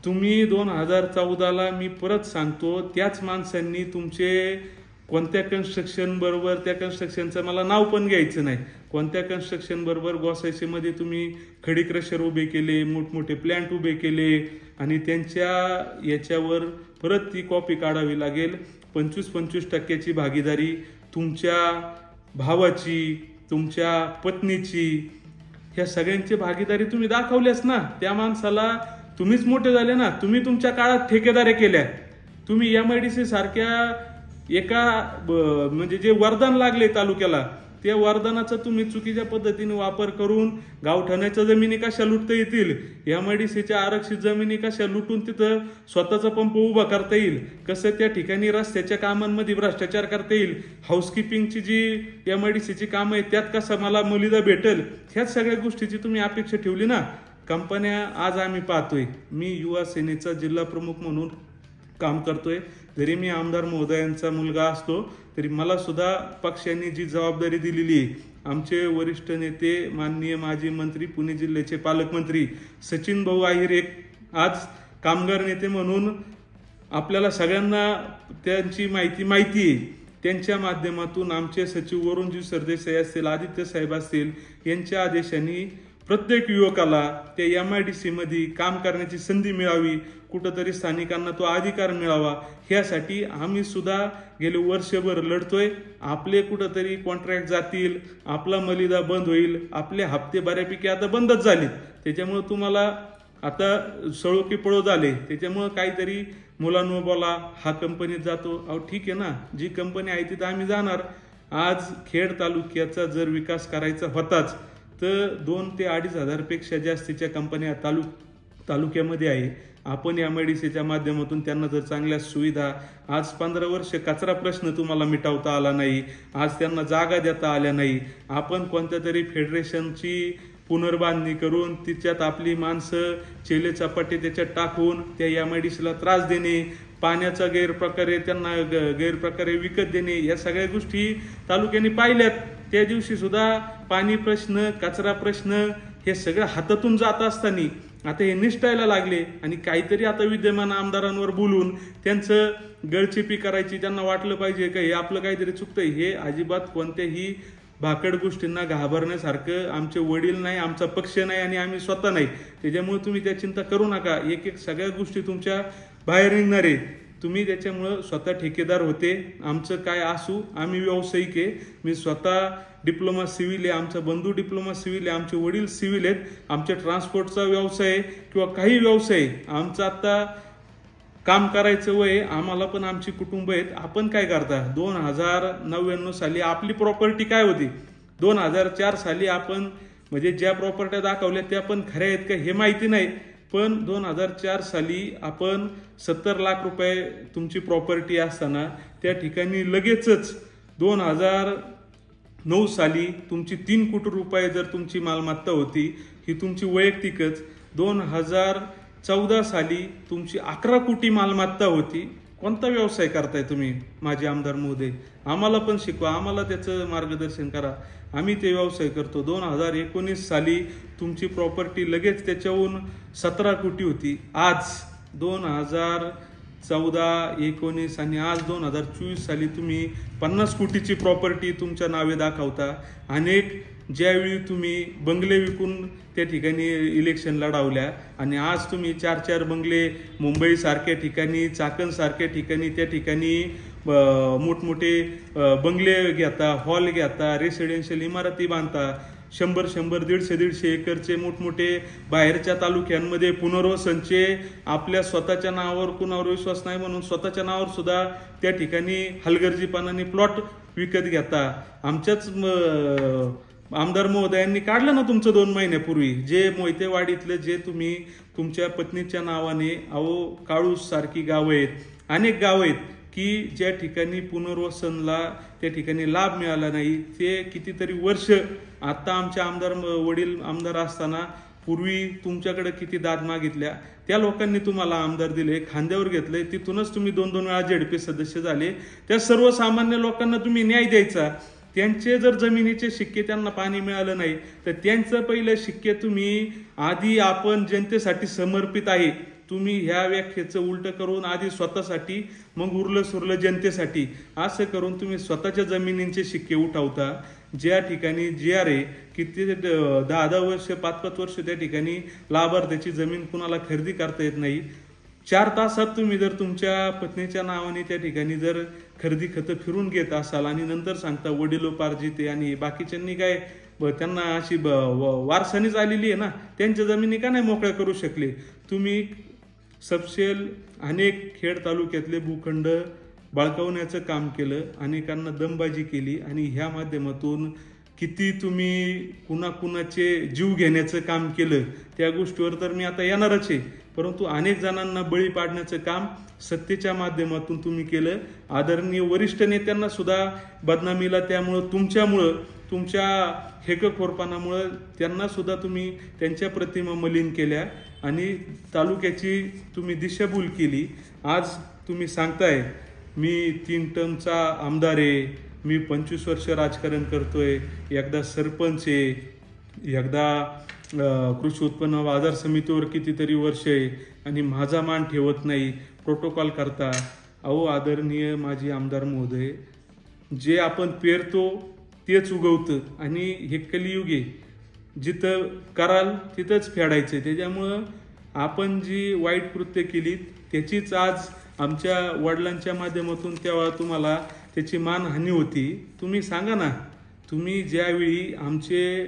तुम्ही 2014ला मी परत सांगतो त्याच माणसांनी तुमचे कोणत्या कन्स्ट्रक्शन बरोबर, त्या कन्स्ट्रक्शनचं मला नाव पण घ्यायचं नाही, कोणत्या कन्स्ट्रक्शन बरोबर गोसायशीमध्ये तुम्ही खडी क्रशर उभे केले, मोठमोठे प्लॅन्ट उभे केले आणि त्यांच्या याच्यावर परत ती कॉपी काढावी लागेल. 25% भागीदारी तुमच्या भावाची, तुमच्या पत्नीची, ह्या सगळ्यांची भागीदारी तुम्ही दाखवल्यास ना. त्या माणसाला तुम्हीच मोठे झाले ना. तुम्ही तुमच्या काळात ठेकेदारी केल्या. तुम्ही MIDC सारख्या एका म्हणजे जे वरदान लागले तालुक्याला, त्या वरदानाचा तुम्ही चुकीच्या पद्धतीने वापर करून गावठाण्याच्या जमिनी कशा लुटता येतील, MIDCच्या आरक्षित जमिनी कशा लुटून तिथं स्वतःचा पंप उभा करता येईल, कसं त्या ठिकाणी रस्त्याच्या कामांमध्ये भ्रष्टाचार करता येईल, हाऊसकीपिंगची जी MIDCची कामं आहेत त्यात कसा मला मलिदा भेटेल, ह्याच सगळ्या गोष्टीची तुम्ही अपेक्षा ठेवली ना. कंपन्या आज आम्ही पाहतोय. मी युवा सेनेचा जिल्हा प्रमुख म्हणून काम करतोय. जरी मी आमदार महोदयांचा मुलगा असतो तरी मला सुद्धा पक्षांनी जी जबाबदारी दिलेली आहे, आमचे वरिष्ठ नेते माननीय माजी मंत्री, पुणे जिल्ह्याचे पालकमंत्री सचिन भाऊ आहिर एक आज कामगार नेते म्हणून आपल्याला सगळ्यांना त्यांची माहिती आहे. त्यांच्या माध्यमातून आमचे सचिव वरुणजी सरदेसाई असतील, आदित्य साहेब असतील, यांच्या आदेशाने प्रत्येक युवकाला त्या MIDC मध्ये काम करण्याची संधी मिळावी, कुठंतरी स्थानिकांना तो अधिकार मिळावा, ह्यासाठी आम्ही सुद्धा गेले वर्षभर लढतोय. आपले कुठंतरी कॉन्ट्रॅक्ट जातील, आपला मलिदा बंद होईल, आपले हप्ते बऱ्यापैकी आता बंदच झाले, त्याच्यामुळे तुम्हाला आता सळो की पळो झाले, त्याच्यामुळे काहीतरी मुलांनो बोला, हा कंपनीत जातो. अहो ठीक आहे ना, जी कंपनी आहे तिथं आम्ही जाणार. आज खेड तालुक्याचा जर विकास करायचा होताच तर 2 ते 2.5 हजारपेक्षा जास्तीच्या कंपन्या तालुक्यामध्ये आहे. आपण MIDCच्या माध्यमातून त्यांना जर चांगल्या सुविधा, आज 15 वर्ष कचरा प्रश्न तुम्हाला मिटवता आला नाही, आज त्यांना जागा देता आल्या नाही, आपण कोणत्या तरी फेडरेशनची पुनर्बांधणी करून तिच्यात आपली माणसं चेले चपाटे त्याच्यात टाकून त्या MIDCला त्रास देणे, पाण्याचा गैरप्रकारे विकत देणे, या सगळ्या गोष्टी तालुक्याने पाहिल्यात. त्या दिवशी सुद्धा पाणी प्रश्न, कचरा प्रश्न हे सगळं हातातून जात असताना आता हे निष्ठायला लागले आणि काहीतरी आता विद्यमान आमदारांवर बोलून त्यांचं गळचेपी करायची. त्यांना वाटलं पाहिजे का हे आपलं काहीतरी चुकतंय. हे अजिबात कोणत्याही भाकड गोष्टींना घाबरण्यासारखं आमचे वडील नाही, आमचा पक्ष नाही आणि आम्ही स्वतः नाही. त्याच्यामुळे तुम्ही त्या चिंता करू नका. एक सगळ्या गोष्टी तुमच्या बाहेर निघणार आहे. तुम्ही त्याच्यामुळं स्वतः ठेकेदार होते. आमचं काय असू, आम्ही व्यावसायिक आहे. मी स्वतः डिप्लोमा सिव्हिल आहे, आमचा बंधू डिप्लोमा सिव्हिल आहे, आमचे वडील सिव्हिल आहेत, आमच्या ट्रान्सपोर्टचा व्यवसाय किंवा काही व्यवसाय आमचा आता काम करायचं वय, आम्हाला पण आमची कुटुंब आहेत. आपण काय करता? 2099 साली आपली प्रॉपर्टी काय होती, 2004 साली आपण म्हणजे ज्या प्रॉपर्ट्या दाखवल्या त्या पण खऱ्या आहेत का हे माहिती नाही, पण 2004 साली आपण 70 लाख रुपये तुमची प्रॉपर्टी असताना त्या ठिकाणी लगेचच 2009 साली तुमची 3 कोटी रुपये जर तुमची मालमत्ता होती, ही तुमची वैयक्तिकच. 2014 साली तुमची 11 कोटी मालमत्ता होती. कोणता व्यवसाय करताय तुम्ही माझे आमदार महोदय? आम्हाला पण शिकवा, आम्हाला त्याचं मार्गदर्शन करा, आम्ही ते व्यवसाय करतो. 2019 साली तुमची प्रॉपर्टी लगेच त्याच्याहून 17 कोटी होती. आज 2014, 19 आणि आज 2024 साली तुम्ही 50 कोटीची प्रॉपर्टी तुमच्या नावे दाखवता. अनेक ज्यावेळी तुम्ही बंगले विकून त्या ठिकाणी इलेक्शन लढवल्या आणि आज तुम्ही 4-4 बंगले मुंबई सारख्या ठिकाणी, चाकण सारख्या ठिकाणी त्या ठिकाणी मोठमोठे बंगले घेता, हॉल घेता, रेसिडेन्शियल इमारती बांधता. 100-150 एकरचे मोठमोठे बाहेरच्या तालुक्यांमध्ये पुनर्वसनचे आपल्या स्वतःच्या नावावर, कुणावर विश्वास नाही म्हणून स्वतःच्या नावावर सुद्धा त्या ठिकाणी हलगर्जीपणाने प्लॉट विकत घेता. आमच्याच आमदार महोदयांनी काढलं ना तुमचं 2 महिन्यापूर्वी, जे मोहितेवाडीतलं जे तुम्ही तुमच्या पत्नीच्या नावाने, काळूस सारखी गावं आहेत, अनेक गावं आहेत की ज्या ठिकाणी पुनर्वसनला त्या ठिकाणी लाभ मिळाला नाही. ते कितीतरी वर्ष आता आमचे वडील आमदार असताना पूर्वी तुमच्याकडे किती दाद मागितल्या, त्या लोकांनी तुम्हाला आमदार दिले, खांद्यावर घेतले, तिथूनच तुम्ही 2-2 वेळा ZP सदस्य झाले. त्या सर्वसामान्य लोकांना तुम्ही न्याय द्यायचा. त्यांचे जर जमिनीचे शिक्के त्यांना पाणी मिळालं नाही तर त्यांचं पहिलं शिक्के तुम्ही आधी आपण जनतेसाठी समर्पित आहे, तुम्ही ह्या व्याख्येचं उलट करून आधी स्वतःसाठी मग उरलं सुरलं जनतेसाठी असं करून तुम्ही स्वतःच्या जमिनींचे शिक्के उठवता. ज्या ठिकाणी GR आहे की ते 10-10 वर्ष 5-5 वर्ष त्या ठिकाणी लाभार्थ्याची जमीन कुणाला खरेदी करता येत नाही. 4 तासात तुम्ही जर तुमच्या पत्नीच्या नावाने त्या ठिकाणी जर खरेदी खतं फिरून घेत असाल आणि नंतर सांगता वडिलोपार्जित आहे आणि बाकीच्यांनी काय त्यांना अशी वारसानीच आलेली आहे ना, त्यांच्या जमिनी का नाही मोकळ्या करू शकले. तुम्ही सबसेल अनेक खेड तालुक्यातले भूखंड बळकावण्याचं काम केलं, अनेकांना दमबाजी केली आणि ह्या माध्यमातून किती तुम्ही कुणाकुणाचे जीव घेण्याचं काम केलं त्या गोष्टीवर तर मी आता येणारच आहे. परंतु अनेक जणांना बळी पाडण्याचं काम सत्तेच्या माध्यमातून तुम्ही केलं. आदरणीय वरिष्ठ नेत्यांना सुद्धा बदनामीला त्यामुळं तुमच्या हेकखोरपणामुळं त्यांना सुद्धा तुम्ही त्यांच्या प्रतिमा मलिन केल्या आणि तालुक्याची तुम्ही दिशाभूल केली. आज तुम्ही सांगताय मी 3 टर्मचा आमदार आहे, मी 25 वर्ष राजकारण करतोय, एकदा सरपंच आहे, एकदा कृषी उत्पन्न बाजार समितीवर कितीतरी वर्ष आहे आणि माझा मान ठेवत नाही, प्रोटोकॉल करता. अहो आदरणीय माजी आमदार महोदय, जे आपण पेरतो तेच उगवतं आणि हे कलियुग आहे, जिथं कराल तिथंच फेडायचं. त्याच्यामुळं आपण जी वाईट कृत्य केली त्याचीच आज आमच्या वडिलांच्या माध्यमातून तेव्हा तुम्हाला त्याची मानहानी होती. तुम्ही सांगा ना, तुम्ही ज्यावेळी आमचे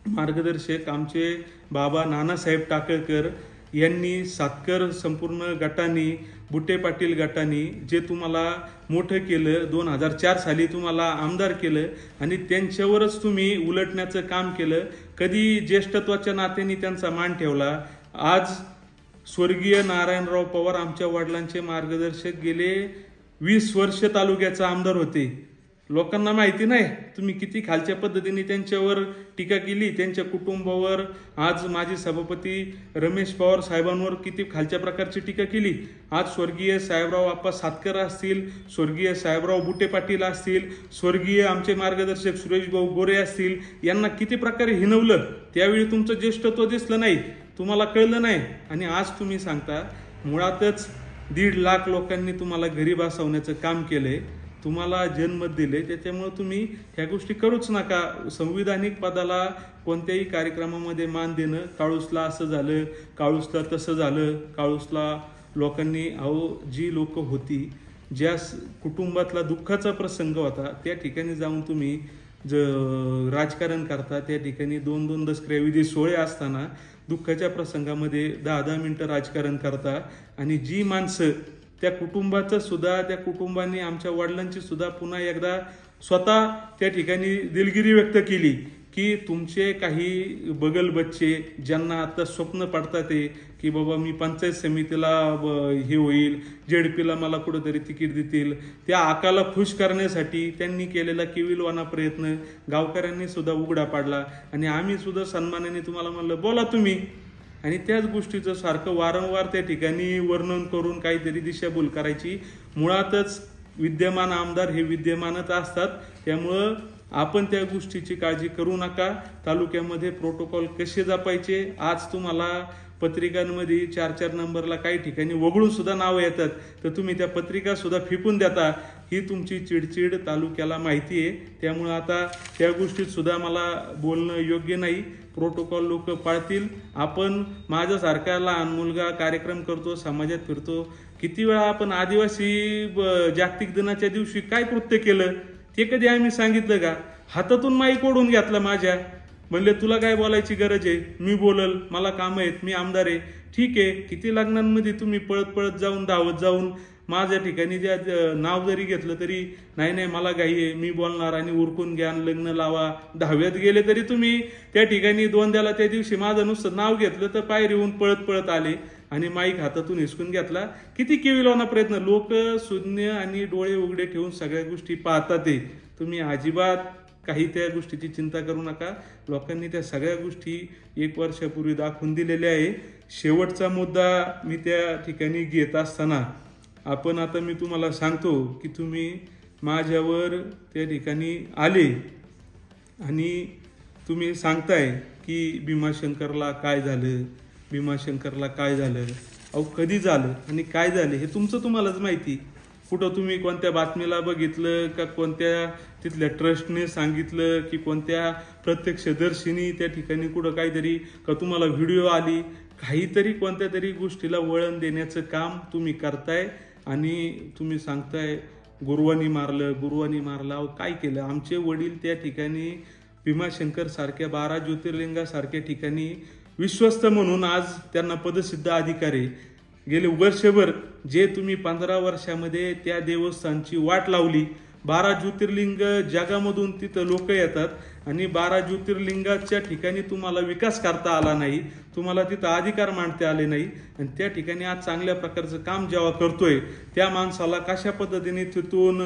मार्गदर्शक आमचे बाबा नानासाहेब टाकळकर यांनी सातकर संपूर्ण गटांनी बुट्टे पाटील गटांनी जे तुम्हाला मोठं केलं, 2004 साली तुम्हाला आमदार केलं आणि त्यांच्यावरच तुम्ही उलटण्याचं काम केलं. कधी ज्येष्ठत्वाच्या नात्याने त्यांचा मान ठेवला. आज स्वर्गीय नारायणराव पवार आमच्या वडिलांचे मार्गदर्शक गेले 20 वर्ष तालुक्याचा आमदार होते. लोकांना माहिती नाही तुम्ही किती खालच्या पद्धतीने त्यांच्यावर टीका केली, त्यांच्या कुटुंबावर. आज माजी सभापती रमेश पवार साहेबांवर किती खालच्या प्रकारची टीका केली. आज स्वर्गीय साहेबराव आप्पा सातकर असतील, स्वर्गीय साहेबराव बुट्टे पाटील असतील, स्वर्गीय आमचे मार्गदर्शक सुरेश भाऊ गोरे असतील, यांना किती प्रकारे हिणवलं. त्यावेळी तुमचं ज्येष्ठत्व दिसलं नाही, तुम्हाला कळलं नाही आणि आज तुम्ही सांगता. मुळातच 1.5 लाख लोकांनी तुम्हाला घरी बसवण्याचं काम केलंय, तुम्हाला जन्मत दिले, त्याच्यामुळे तुम्ही ह्या गोष्टी करूच नका. संविधानिक पदाला कोणत्याही कार्यक्रमामध्ये मान देणं, काळूसला असं झालं, काळूसला तसं झालं, काळूसला लोकांनी जी लोक होती, ज्या कुटुंबातला दुःखाचा प्रसंग होता त्या ठिकाणी जाऊन तुम्ही राजकारण करता. त्या ठिकाणी 2-2 दसऱ्याविधी सोहळे असताना दुःखाच्या प्रसंगामध्ये 10-10 मिनिटं राजकारण करता आणि जी माणसं त्या कुटुंबाचं सुद्धा, त्या कुटुंबाने आमच्या वडिलांची सुद्धा पुन्हा एकदा स्वतः त्या ठिकाणी दिलगिरी व्यक्त केली की तुमचे काही बगल बच्चे ज्यांना आता स्वप्न पडतात की बाबा मी पंचायत समितीला हे होईल, ZPला मला कुठंतरी तिकीट देतील, त्या आकाला खुश करण्यासाठी त्यांनी केलेला केविलवाना प्रयत्न गावकऱ्यांनी सुद्धा उघडा पाडला आणि आम्ही सुद्धा सन्मानाने तुम्हाला म्हणलं बोला तुम्ही. आणि त्याच गोष्टीचं सारखं वारंवार त्या ठिकाणी वर्णन करून काहीतरी दिशाभूल करायची. मुळातच विद्यमान आमदार हे विद्यमानच असतात, त्यामुळं आपण त्या गोष्टीची काळजी करू नका. तालुक्यामध्ये प्रोटोकॉल कसे जपायचे, आज तुम्हाला पत्रिकांमध्ये 4-4 नंबरला काही ठिकाणी वगळून सुद्धा नावं येतात, तर तुम्ही त्या पत्रिका सुद्धा फेकून देता. ही तुमची चिडचिड तालुक्याला माहिती आहे, त्यामुळे आता त्या गोष्टीत सुद्धा मला बोलणं योग्य नाही. प्रोटोकॉल लोक पाळतील. आपण माझ्यासारखा लहान मुलगा कार्यक्रम करतो, समाजात फिरतो, किती वेळा आपण आदिवासी जागतिक दिनाच्या दिवशी काय कृत्य केलं ते कधी आम्ही सांगितलं का? हातातून माईक ओढून घेतला माझ्या, म्हणले तुला काय बोलायची गरज आहे, मी बोलल, मला काम आहेत, मी आमदार आहे. ठीक आहे, किती लग्नांमध्ये तुम्ही पळत जाऊन धावत जाऊन माझ्या ठिकाणी ज्या नाव जरी घेतलं तरी नाही मला घाई आहे, मी बोलणार आणि उरकून घ्या, लग्न लावा. 10व्यात गेले तरी तुम्ही त्या ठिकाणी 2द्याला त्या दिवशी माझं नुसतं नाव घेतलं तर पायरीहून पळत आले आणि माईक हातातून हिसकून घेतला. किती केविलवाना प्रयत्न. लोक शून्य आणि डोळे उघडे ठेवून सगळ्या गोष्टी पाहतात. तुम्ही अजिबात काही त्या गोष्टीची चिंता करू नका. लोकांनी त्या सगळ्या गोष्टी 1 वर्षापूर्वी दाखवून दिलेल्या आहे. शेवटचा मुद्दा मी त्या ठिकाणी घेत असताना आता मी तुम्हाला सांगतो की तुम्ही माझ्यावर त्या ठिकाणी आले आणि तुम्ही सांगताय की भीमाशंकरला काय झालं, भीमाशंकरला काय झालं. अहो कधी झालं आणि काय झालं हे तुम्हालाच माहिती. कुठं तुम्ही कोणत्या बातमीला बघितलं का, कोणत्या तिथल्या ट्रस्टने सांगितलं की कोणत्या प्रत्यक्षदर्शीनी त्या ठिकाणी कुठं काहीतरी का तुम्हाला व्हिडिओ आली, काहीतरी कोणत्या तरी गोष्टीला वळण देण्याचं काम तुम्ही करताय आणि तुम्ही सांगताय गुरुवानी मारलं. अहो काय केलं? आमचे वडील त्या ठिकाणी भीमाशंकर सारख्या 12 ज्योतिर्लिंगासारख्या ठिकाणी विश्वस्त म्हणून आज त्यांना पदसिद्ध अधिकारी. गेले वर्षभर जे तुम्ही 15 वर्षामध्ये त्या देवस्थानची वाट लावली, 12 ज्योतिर्लिंग जगामधून तिथं लोक येतात आणि 12 ज्योतिर्लिंगाच्या ठिकाणी तुम्हाला विकास करता आला नाही, तुम्हाला तिथं अधिकार मांडता आले नाही. आणि त्या ठिकाणी आज चांगल्या प्रकारचं काम जेव्हा करतोय त्या माणसाला कशा पद्धतीने तिथून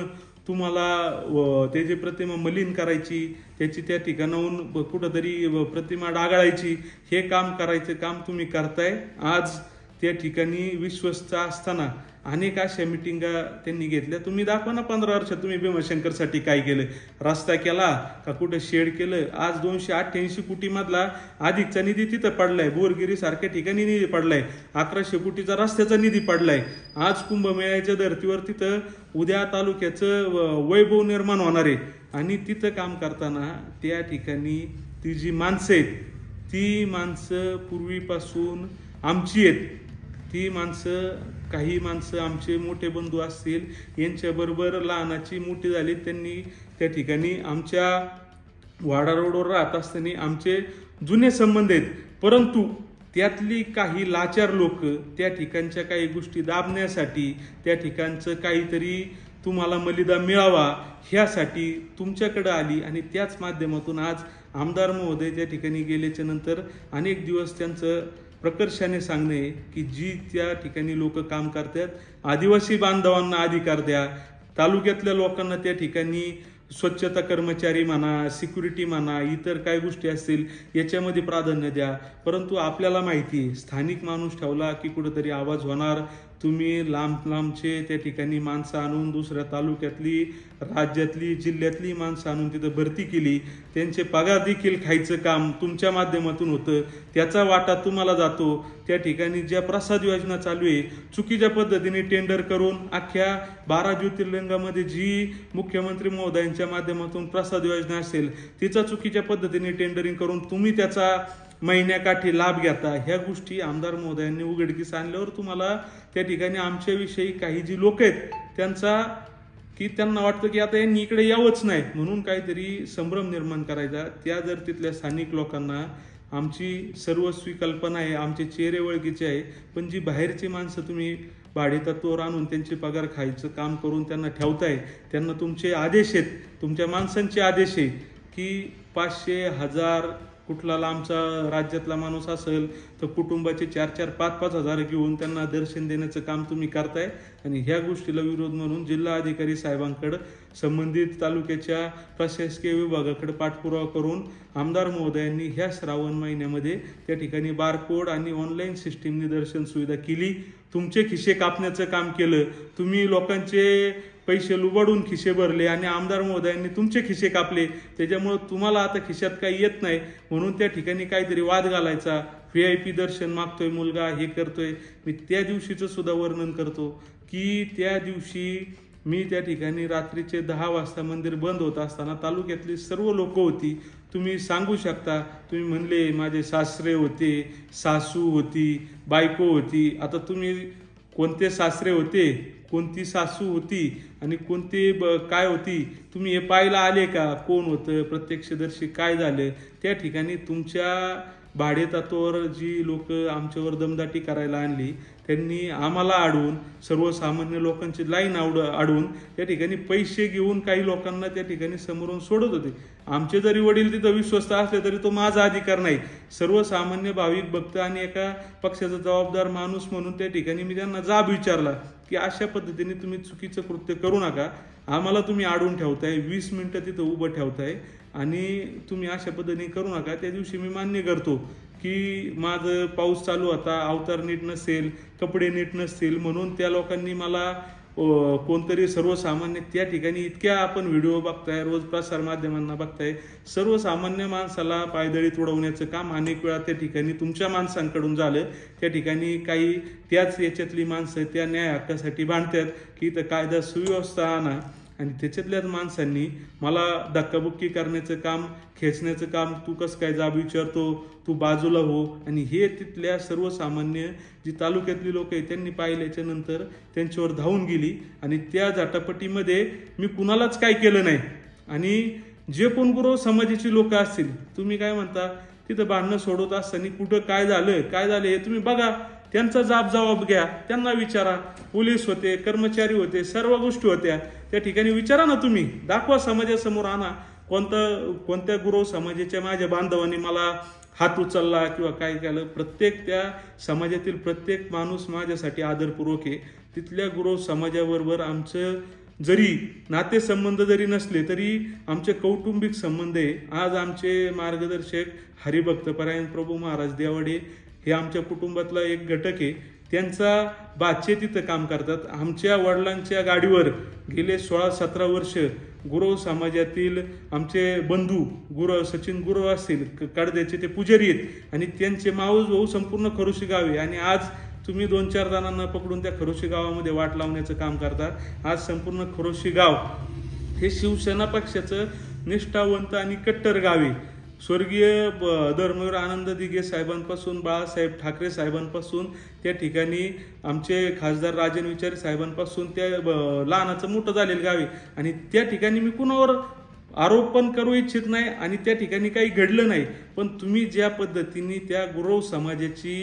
तुम्हाला त्याची प्रतिमा मलिन करायची, त्याची त्या ठिकाणाहून कुठंतरी प्रतिमा डागाळायची, हे काम करायचं काम तुम्ही करताय. आज त्या ठिकाणी विश्वस्त असताना अनेक अशा मिटिंगा त्यांनी घेतल्या. तुम्ही दाखवा ना 15 वर्षात तुम्ही भीमाशंकरसाठी काय केलं. रस्ता केला का, कुठं शेड केलं. आज 288 कोटी मधला अधिकचा निधी तिथं पडलाय. बोरगिरी सारख्या ठिकाणी निधी पडलाय. 1100 कोटीचा रस्त्याचा निधी पडलाय. आज कुंभमेळ्याच्या धर्तीवर तिथं उद्या तालुक्याचं वैभव निर्माण होणार आहे. आणि तिथं काम करताना त्या ठिकाणी ती जी माणसं आहेत ती माणसं पूर्वीपासून आमची आहेत. ती माणसं, काही माणसं आमचे मोठे बंधू असतील, यांच्याबरोबर लहानाची मोठी झाली. त्यांनी त्या ठिकाणी आमच्या वाडा रोडवर राहत असताना आमचे जुने संबंध आहेत. परंतु त्यातली काही लाचार लोक त्या ठिकाणच्या काही गोष्टी दाबण्यासाठी, त्या ठिकाणचं काहीतरी तुम्हाला मलिदा मिळावा ह्यासाठी तुमच्याकडे आली. आणि त्याच माध्यमातून आज आमदार महोदय त्या ठिकाणी गेल्याच्या नंतर अनेक दिवस त्यांचं प्रकर्षाने सांगणे की जी त्या ठिकाणी लोक काम करतात, आदिवासी बांधवांना अधिकार द्या, तालुक्यातल्या लोकांना त्या ठिकाणी स्वच्छता कर्मचारी म्हणा, सिक्युरिटी म्हणा, इतर काय गोष्टी असतील याच्यामध्ये प्राधान्य द्या. परंतु आपल्याला माहिती आहे स्थानिक माणूस ठेवला की कुठेतरी आवाज होणार. तुम्ही लांब लांबचे त्या ठिकाणी माणसं आणून दुसऱ्या तालुक्यातली, राज्यातली, जिल्ह्यातली माणसं आणून तिथं भरती केली. त्यांचे पगार देखील खायचं काम तुमच्या माध्यमातून होतं, त्याचा वाटा तुम्हाला जातो. त्या ठिकाणी ज्या प्रसाद योजना चालू आहे चुकीच्या पद्धतीने टेंडर करून अख्ख्या 12 ज्योतिर्लिंगामध्ये जी मुख्यमंत्री महोदयांच्या माध्यमातून प्रसाद योजना असेल तिचा चुकीच्या पद्धतीने टेंडरिंग करून तुम्ही त्याचा महिन्याकाठी लाभ घेता. ह्या गोष्टी आमदार महोदयांनी उघडकीस आणल्यावर तुम्हाला त्या ठिकाणी आमच्याविषयी काही जी लोक आहेत त्यांना वाटतं की आता यांनी इकडे यावंच नाही, म्हणून काहीतरी संभ्रम निर्माण करायचा. त्या जर तिथल्या स्थानिक लोकांना आमची सर्वस्वी कल्पना आहे, आमचे चेहरे ओळखीचे आहे, पण जी बाहेरची माणसं तुम्ही भाडेतत्वावर आणून त्यांचे पगार खायचं काम करून त्यांना ठेवताय, त्यांना तुमचे आदेश आहेत, तुमच्या माणसांचे आदेश आहे की 500, 1000 कुठला लांबचा राज्यातला माणूस असेल तर कुटुंबाचे 4-4, 5-5 हजार घेऊन त्यांना दर्शन देण्याचं काम तुम्ही करताय. आणि ह्या गोष्टीला विरोध म्हणून जिल्हा अधिकारी साहेबांकडे, संबंधित तालुक्याच्या प्रशासकीय विभागाकडे पाठपुरावा करून आमदार महोदयांनी ह्या श्रावण महिन्यामध्ये त्या ठिकाणी बारकोड आणि ऑनलाईन सिस्टीमनी दर्शन सुविधा केली. तुमचे खिसे कापण्याचं काम केलं. तुम्ही लोकांचे पैसे लुबाडून खिसे भरले आणि आमदार महोदयांनी तुमचे खिसे कापले. त्याच्यामुळे तुम्हाला आता खिशात काही येत नाही, म्हणून त्या ठिकाणी काहीतरी वाद घालायचा. VIP दर्शन मागतोय मुलगा, हे करतोय. मी त्या दिवशीचं सुद्धा वर्णन करतो की त्या दिवशी मी त्या ठिकाणी रात्रीचे 10 वाजता मंदिर बंद होत असताना तालुक्यातली सर्व लोक होती. तुम्ही सांगू शकता, तुम्ही म्हणले माझे सासरे होते, सासू होती, बायको होती. आता तुम्ही कोणते सासरे होते, कोणती सासू होती आणि कोणती काय होती तुम्ही हे पाहायला आले का? कोण होतं, प्रत्यक्षदर्शी काय झालं? त्या ठिकाणी तुमच्या भाडेतत्वावर जी लोक आमच्यावर दमदाटी करायला आणली त्यांनी आम्हाला अडवून, सर्वसामान्य लोकांची लाईन अडवून त्या ठिकाणी पैसे घेऊन काही लोकांना त्या ठिकाणी समोरून सोडत होते. आमचे जरी वडील तिथं विश्वस्त असले तरी तो माझा अधिकार नाही. सर्वसामान्य भाविक भक्त आणि एका पक्षाचा जबाबदार माणूस म्हणून त्या ठिकाणी मी त्यांना जाब विचारला की अशा पद्धतीने तुम्ही चुकीचं कृत्य करू नका. आम्हाला तुम्ही अडवून ठेवताय, 20 मिनिटं तिथं उभं ठेवताय आणि तुम्ही अशा पद्धतीने करू नका. त्या दिवशी मी मान्य करतो की माझं पाऊस चालू होता, अवतार नीट नसेल, कपडे नीट नसतील, म्हणून त्या लोकांनी मला कोणतरी सर्वसामान्य त्या ठिकाणी इतक्या आपण व्हिडिओ बघताय, रोज प्रसार माध्यमांना बघताय, सर्वसामान्य माणसाला पायदळीत उडवण्याचं काम अनेक वेळा त्या ठिकाणी तुमच्या माणसांकडून झालं. त्या ठिकाणी काही त्याच याच्यातली माणसं त्या न्याय हक्कासाठी भांडतात की इथं कायदा सुव्यवस्था आणा, आणि त्याच्यातल्याच माणसांनी मला धक्काबुक्की करण्याचं काम, खेचण्याचं काम, तू कसं काय जाब विचारतो, तू बाजूला हो. आणि हे तिथल्या सर्वसामान्य जी तालुक्यातली लोक आहेत त्यांनी पाहिल्याच्या नंतर त्यांच्यावर धावून गेली. आणि त्या झटापटीमध्ये मी कुणालाच काय केलं नाही. आणि जे कोण गुरव समाजाची लोक असतील, तुम्ही काय म्हणता तिथं भांडणं सोडवत असताना कुठं काय झालं हे तुम्ही बघा, त्यांचा जबाब घ्या, त्यांना विचारा. पोलीस होते, कर्मचारी होते, सर्व गोष्टी होत्या त्या ठिकाणी, विचारा ना तुम्ही, दाखवा, समाजासमोर आणा. कोणत्या गुरव समाजाच्या माझ्या बांधवांनी मला हात उचलला किंवा काय केलं. प्रत्येक त्या समाजातील प्रत्येक माणूस माझ्यासाठी आदरपूर्वक आहे. तिथल्या गुरव समाजाबरोबर आमचं जरी नातेसंबंध जरी नसले तरी आमचे कौटुंबिक संबंध आहे. आज आमचे मार्गदर्शक हरिभक्त परायण प्रभू महाराज देवाडे हे आमच्या कुटुंबातला एक घटक आहे. त्यांचा बाचे तिथं काम करतात. आमच्या वडिलांच्या गाडीवर गेले 16-17 वर्ष गुरव समाजातील आमचे बंधू गुरव सचिन गुरव असतील, कडद्याचे ते पुजारी आहेत, आणि त्यांचे मावस भाऊ संपूर्ण खरोशी गाव आहे. आणि आज तुम्ही 2-4 जणांना पकडून त्या खरोशी गावामध्ये वाट लावण्याचं काम करता. आज संपूर्ण खरोशी गाव हे शिवसेना पक्षाचं निष्ठावंत आणि कट्टर गाव आहे. स्वर्गीय धर्मवीर आनंद दिघे साहेबांपासून, बाळासाहेब ठाकरे साहेबांपासून, त्या ठिकाणी आमचे खासदार राजन विचारे साहेबांपासून त्या लहानाचं मोठं झालेलं गाव आहे. आणि त्या ठिकाणी मी कुणावर आरोप पण करू इच्छित नाही आणि त्या ठिकाणी काही घडलं नाही. पण तुम्ही ज्या पद्धतीने त्या गुरव समाजाची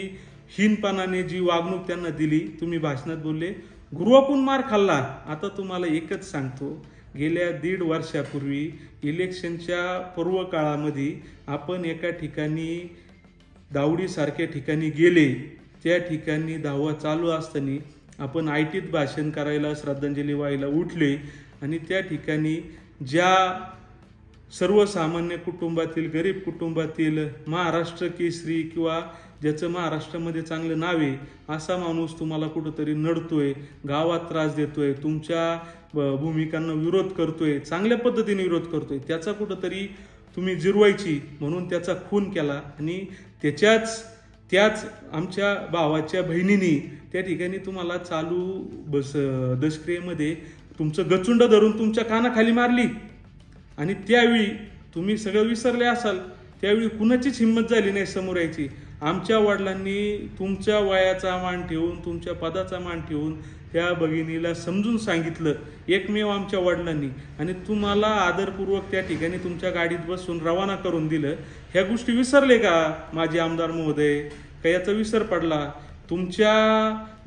हीनपणाने जी वागणूक त्यांना दिली, तुम्ही भाषणात बोलले, गुरुवाकडून मार खाल्ला. आता तुम्हाला एकच सांगतो, गेल्या 1.5 वर्षापूर्वी इलेक्शनच्या पूर्व काळामध्ये आपण एका ठिकाणी दावडीसारख्या ठिकाणी गेले. त्या ठिकाणी दावा चालू असताना आपण आयटीत भाषण करायला, श्रद्धांजली व्हायला उठले. आणि त्या ठिकाणी ज्या सर्वसामान्य कुटुंबातील, गरीब कुटुंबातील, महाराष्ट्र केसरी किंवा ज्याचं महाराष्ट्रामध्ये चांगलं नाव आहे असा माणूस तुम्हाला कुठंतरी नडतोय, गावात त्रास देतोय, तुमच्या भूमिकांना विरोध करतोय, चांगल्या पद्धतीने विरोध करतोय, त्याचा कुठंतरी तुम्ही जिरवायची म्हणून त्याचा खून केला. आणि त्याच आमच्या भावाच्या बहिणीने त्या ठिकाणी तुम्हाला चालू दशक्रियेमध्ये तुमचं गचुंड धरून तुमच्या कानाखाली मारली. आणि त्यावेळी तुम्ही सगळं विसरले असाल, त्यावेळी कुणाचीच हिंमत झाली नाही समोर यायची. आमच्या वडिलांनी तुमच्या वयाचा मान ठेवून, तुमच्या पदाचा मान ठेवून त्या भगिनीला समजून सांगितलं, एकमेव आमच्या वडिलांनी, आणि तुम्हाला आदरपूर्वक त्या ठिकाणी तुमच्या गाडीत बसून रवाना करून दिलं. ह्या गोष्टी विसरले का माजी आमदार महोदय? का याचा विसर पडला? तुमच्या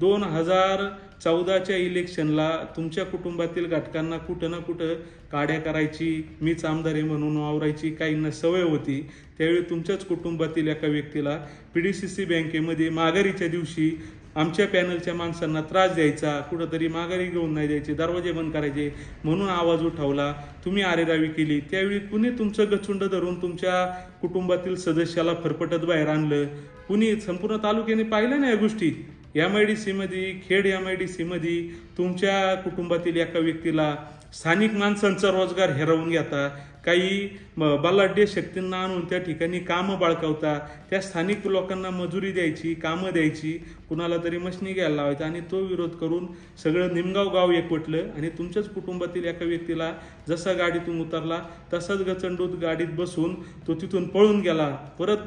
2014च्या इलेक्शनला तुमच्या कुटुंबातील घटकांना कुठं ना कुठं काड्या करायची, मीच आमदार आहे म्हणून वावरायची काहींना सवय होती. त्यावेळी तुमच्याच कुटुंबातील एका व्यक्तीला PDCC बँकेमध्ये माघारीच्या दिवशी आमच्या पॅनलच्या माणसांना त्रास द्यायचा, कुठंतरी माघारी घेऊन नाही द्यायचे, दरवाजे बंद करायचे म्हणून आवाज उठवला, तुम्ही आरेरावी केली. त्यावेळी कुणी तुमचं गचुंड धरून तुमच्या कुटुंबातील सदस्याला फरफटत बाहेर आणलं? कुणी? संपूर्ण तालुक्याने पाहिलं ना या गोष्टी. MIDC मध्ये, खेड MIDC मध्ये तुमच्या कुटुंबातील एका व्यक्तीला स्थानिक माणसांचा रोजगार हिरावून घेता, काही बलाढ्य शक्तींना आणून त्या ठिकाणी कामं बाळकावता, त्या स्थानिक लोकांना मजुरी द्यायची, कामं द्यायची, कुणाला तरी मशनी घ्यायला लावायचा, आणि तो विरोध करून सगळं निमगाव गाव एकवटलं. आणि तुमच्याच कुटुंबातील एका व्यक्तीला जसा गाडीतून उतरला तसाच गचंडूत गाडीत बसून तो तिथून पळून गेला. परत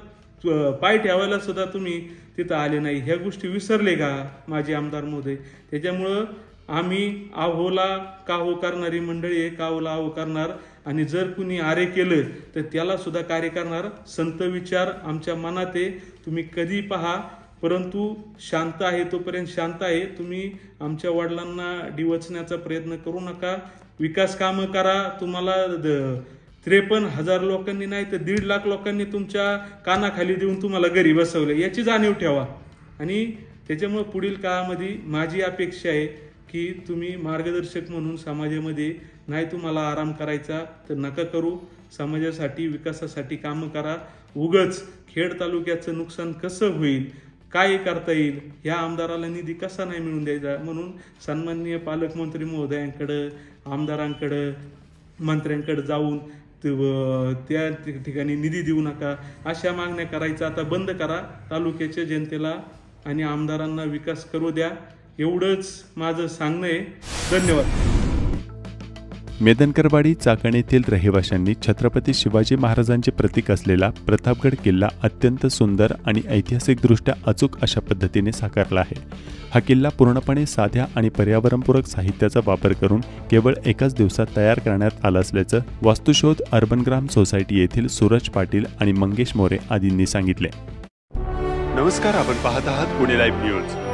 पाय ठेवायला सुद्धा तुम्ही तिथं आले नाही. ह्या गोष्टी विसरले का माझे आमदार महोदय? त्याच्यामुळं आम्ही आहोला काहो करणारी मंडळी आहे, काहोला आहो करणार, आणि जर कुणी आरे केलं तर त्याला सुद्धा कार्य करणार. संत विचार आमच्या मनात आहे, तुम्ही कधी पहा, परंतु शांत आहे तोपर्यंत शांत आहे. तुम्ही आमच्या वडिलांना डिवचण्याचा प्रयत्न करू नका. विकास कामं करा. तुम्हाला 53,000 लोकांनी नाही तर 1.5 लाख लोकांनी तुमच्या कानाखाली देऊन तुम्हाला घरी बसवलं, याची जाणीव ठेवा. आणि त्याच्यामुळे पुढील काळामध्ये माझी अपेक्षा आहे की तुम्ही मार्गदर्शक म्हणून समाजामध्ये नाही तुम्हाला आराम करायचा तर नका करू, समाजासाठी विकासासाठी कामं करा. उगच खेड तालुक्याचं नुकसान कसं होईल, काय करता येईल, ह्या आमदाराला निधी कसा नाही मिळून द्यायचा, म्हणून सन्माननीय पालकमंत्री महोदयांकडं, आमदारांकडं, मंत्र्यांकडे जाऊन त्या ठिकाणी निधी देऊ नका अशा मागण्या करायचा आता बंद करा. तालुक्याच्या जनतेला आणि आमदारांना विकास करू द्या, एवढंच माझं सांगणं आहे. धन्यवाद. मेदनकरवाडी चाकण येथील रहिवाशांनी छत्रपती शिवाजी महाराजांचे प्रतीक असलेला प्रतापगड किल्ला अत्यंत सुंदर आणि ऐतिहासिकदृष्ट्या अचूक अशा पद्धतीने साकारला आहे. हा किल्ला पूर्णपणे साध्या आणि पर्यावरणपूरक साहित्याचा वापर करून केवळ एकाच दिवसात तयार करण्यात आला असल्याचं वास्तुशोध अर्बनग्राम सोसायटी येथील सूरज पाटील आणि मंगेश मोरे आदींनी सांगितले. नमस्कार, आपण पाहत आहात पुणे लाईव्ह न्यूज.